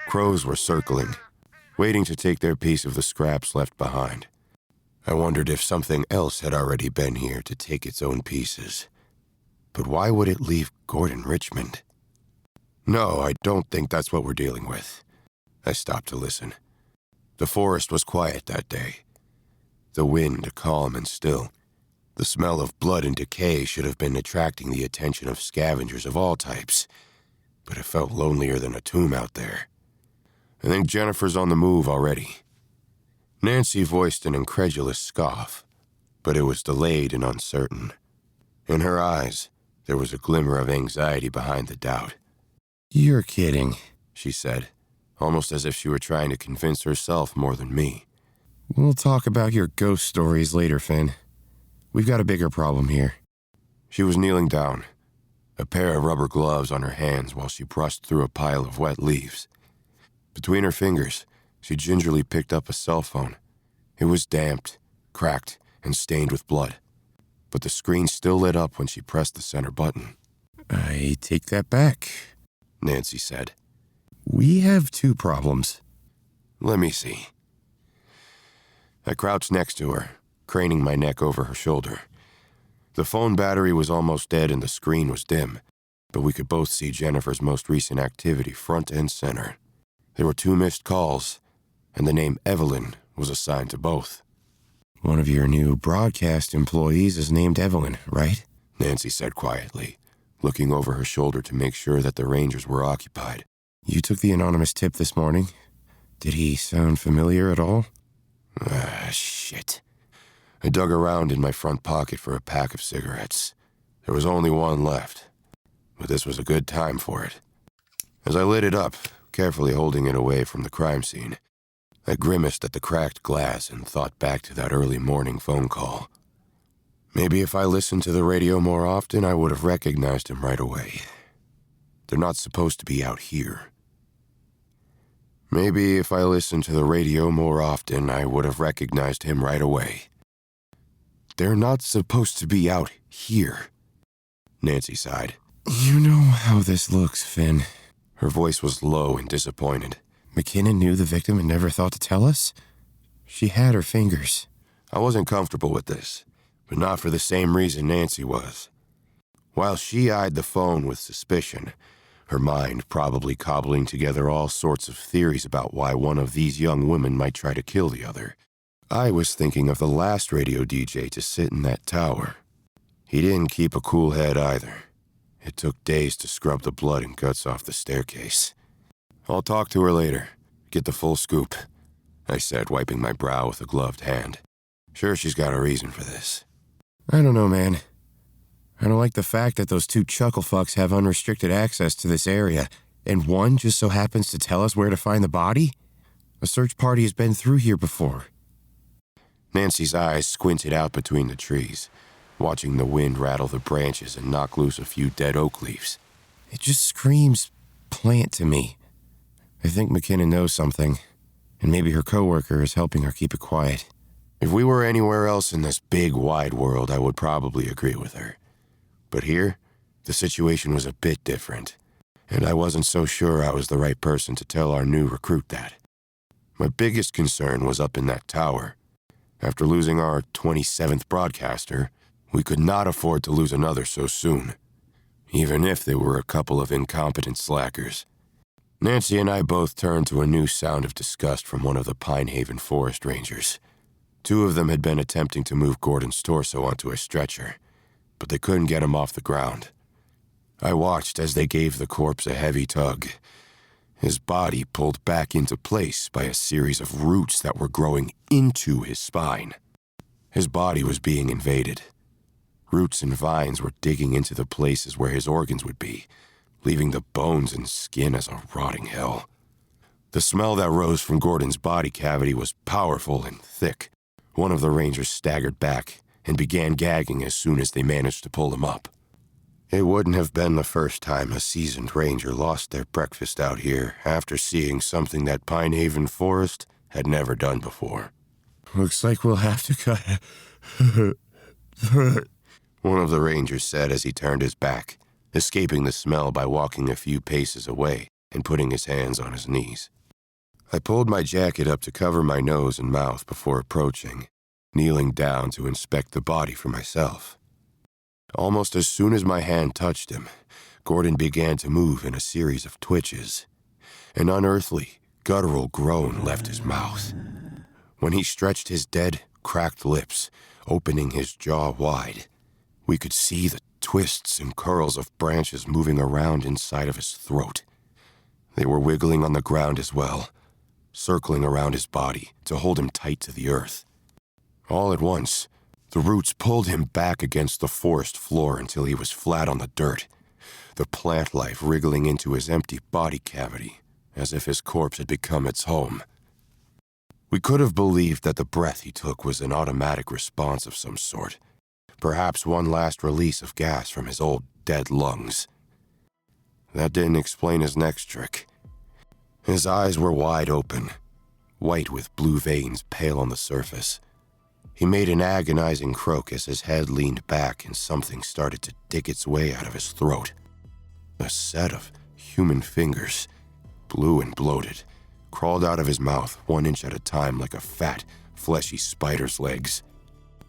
Crows were circling, waiting to take their piece of the scraps left behind. I wondered if something else had already been here to take its own pieces. But why would it leave Gordon Richmond? No, I don't think that's what we're dealing with. I stopped to listen. The forest was quiet that day. The wind calm and still. The smell of blood and decay should have been attracting the attention of scavengers of all types, but it felt lonelier than a tomb out there. I think Jennifer's on the move already. Nancy voiced an incredulous scoff, but it was delayed and uncertain. In her eyes, there was a glimmer of anxiety behind the doubt. You're kidding, she said, almost as if she were trying to convince herself more than me. We'll talk about your ghost stories later, Finn. We've got a bigger problem here. She was kneeling down, a pair of rubber gloves on her hands while she brushed through a pile of wet leaves. Between her fingers, she gingerly picked up a cell phone. It was damped, cracked, and stained with blood, but the screen still lit up when she pressed the center button. I take that back, Nancy said. We have two problems. Let me see. I crouched next to her, craning my neck over her shoulder. The phone battery was almost dead and the screen was dim, but we could both see Jennifer's most recent activity front and center. There were 2 missed calls, and the name Evelyn was assigned to both. One of your new broadcast employees is named Evelyn, right? Nancy said quietly, looking over her shoulder to make sure that the rangers were occupied. You took the anonymous tip this morning. Did he sound familiar at all? Shit. I dug around in my front pocket for a pack of cigarettes. There was only one left, but this was a good time for it. As I lit it up, carefully holding it away from the crime scene, I grimaced at the cracked glass and thought back to that early morning phone call. Maybe if I listened to the radio more often, I would have recognized him right away. They're not supposed to be out here. Maybe if I listened to the radio more often, I would have recognized him right away. They're not supposed to be out here, Nancy sighed. You know how this looks, Finn. Her voice was low and disappointed. McKinnon knew the victim and never thought to tell us? She had her fingers. I wasn't comfortable with this, but not for the same reason Nancy was. While she eyed the phone with suspicion, her mind probably cobbling together all sorts of theories about why one of these young women might try to kill the other, I was thinking of the last radio DJ to sit in that tower. He didn't keep a cool head either. It took days to scrub the blood and guts off the staircase. I'll talk to her later, get the full scoop, I said, wiping my brow with a gloved hand. Sure, she's got a reason for this. I don't know, man. I don't like the fact that those 2 chuckle fucks have unrestricted access to this area, and one just so happens to tell us where to find the body? A search party has been through here before. Nancy's eyes squinted out between the trees, watching the wind rattle the branches and knock loose a few dead oak leaves. It just screams plant to me. I think McKinnon knows something, and maybe her coworker is helping her keep it quiet. If we were anywhere else in this big, wide world, I would probably agree with her. But here, the situation was a bit different, and I wasn't so sure I was the right person to tell our new recruit that. My biggest concern was up in that tower. After losing our 27th broadcaster, we could not afford to lose another so soon, even if they were a couple of incompetent slackers. Nancy and I both turned to a new sound of disgust from one of the Pine Haven forest rangers. 2 of them had been attempting to move Gordon's torso onto a stretcher, but they couldn't get him off the ground. I watched as they gave the corpse a heavy tug, his body pulled back into place by a series of roots that were growing into his spine. His body was being invaded. Roots and vines were digging into the places where his organs would be, leaving the bones and skin as a rotting hell. The smell that rose from Gordon's body cavity was powerful and thick. One of the rangers staggered back and began gagging as soon as they managed to pull him up. It wouldn't have been the first time a seasoned ranger lost their breakfast out here after seeing something that Pine Haven Forest had never done before. Looks like we'll have to cut. One of the rangers said as he turned his back, escaping the smell by walking a few paces away and putting his hands on his knees. I pulled my jacket up to cover my nose and mouth before approaching, kneeling down to inspect the body for myself. Almost as soon as my hand touched him, Gordon began to move in a series of twitches. An unearthly, guttural groan left his mouth. When he stretched his dead, cracked lips, opening his jaw wide, we could see the twists and curls of branches moving around inside of his throat. They were wiggling on the ground as well, circling around his body to hold him tight to the earth. All at once, the roots pulled him back against the forest floor until he was flat on the dirt, the plant life wriggling into his empty body cavity, as if his corpse had become its home. We could have believed that the breath he took was an automatic response of some sort, perhaps one last release of gas from his old dead lungs. That didn't explain his next trick. His eyes were wide open, white with blue veins pale on the surface. He made an agonizing croak as his head leaned back and something started to dig its way out of his throat. A set of human fingers, blue and bloated, crawled out of his mouth 1 inch at a time like a fat, fleshy spider's legs.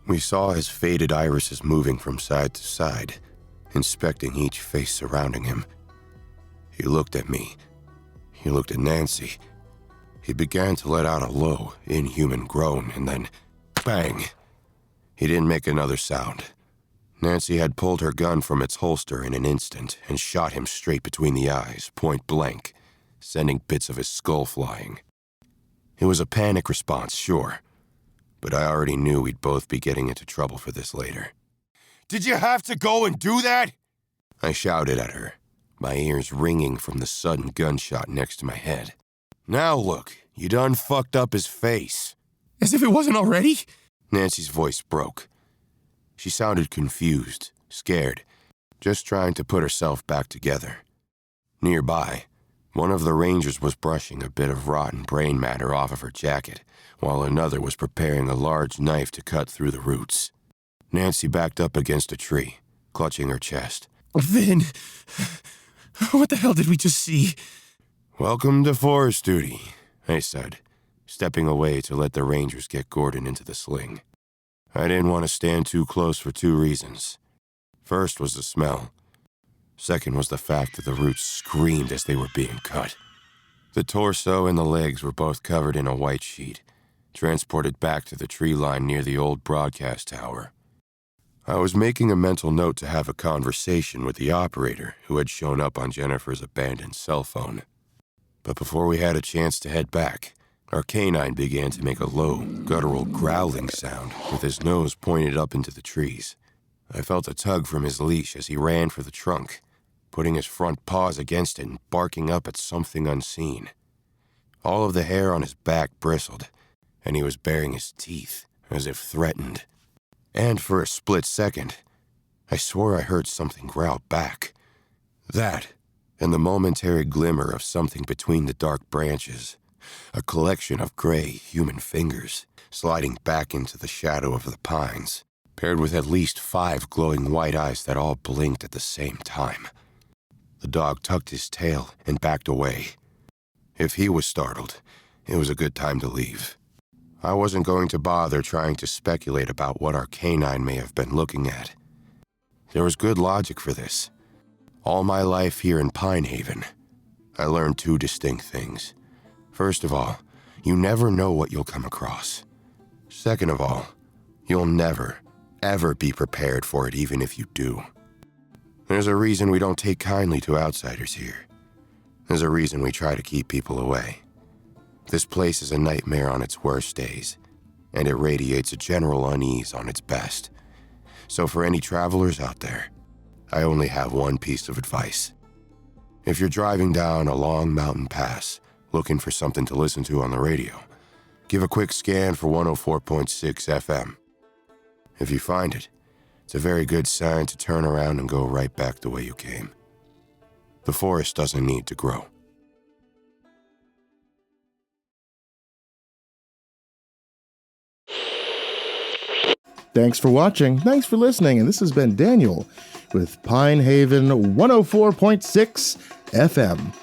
We saw his faded irises moving from side to side, inspecting each face surrounding him. He looked at me. He looked at Nancy. He began to let out a low, inhuman groan, and then bang! He didn't make another sound. Nancy had pulled her gun from its holster in an instant and shot him straight between the eyes, point blank, sending bits of his skull flying. It was a panic response, sure, but I already knew we'd both be getting into trouble for this later. Did you have to go and do that? I shouted at her, my ears ringing from the sudden gunshot next to my head. Now look, you done fucked up his face. As if it wasn't already? Nancy's voice broke. She sounded confused, scared, just trying to put herself back together. Nearby, one of the rangers was brushing a bit of rotten brain matter off of her jacket, while another was preparing a large knife to cut through the roots. Nancy backed up against a tree, clutching her chest. Vin, what the hell did we just see? Welcome to forest duty, I said, stepping away to let the rangers get Gordon into the sling. I didn't want to stand too close for 2 reasons. First was the smell. Second was the fact that the roots screamed as they were being cut. The torso and the legs were both covered in a white sheet, transported back to the tree line near the old broadcast tower. I was making a mental note to have a conversation with the operator who had shown up on Jennifer's abandoned cell phone. But before we had a chance to head back, our canine began to make a low, guttural growling sound with his nose pointed up into the trees. I felt a tug from his leash as he ran for the trunk, putting his front paws against it and barking up at something unseen. All of the hair on his back bristled, and he was baring his teeth, as if threatened. And for a split second, I swore I heard something growl back. That, and the momentary glimmer of something between the dark branches, a collection of gray human fingers sliding back into the shadow of the pines, paired with at least 5 glowing white eyes that all blinked at the same time. The dog tucked his tail and backed away. If he was startled, it was a good time to leave. I wasn't going to bother trying to speculate about what our canine may have been looking at. There was good logic for this. All my life here in Pine Haven, I learned 2 distinct things. First of all, you never know what you'll come across. Second of all, you'll never, ever be prepared for it even if you do. There's a reason we don't take kindly to outsiders here. There's a reason we try to keep people away. This place is a nightmare on its worst days, and it radiates a general unease on its best. So for any travelers out there, I only have one piece of advice. If you're driving down a long mountain pass, looking for something to listen to on the radio, give a quick scan for 104.6 FM. If you find it, it's a very good sign to turn around and go right back the way you came. The forest doesn't need to grow. Thanks for watching, thanks for listening, and this has been Daniel with Pine Haven 104.6 FM.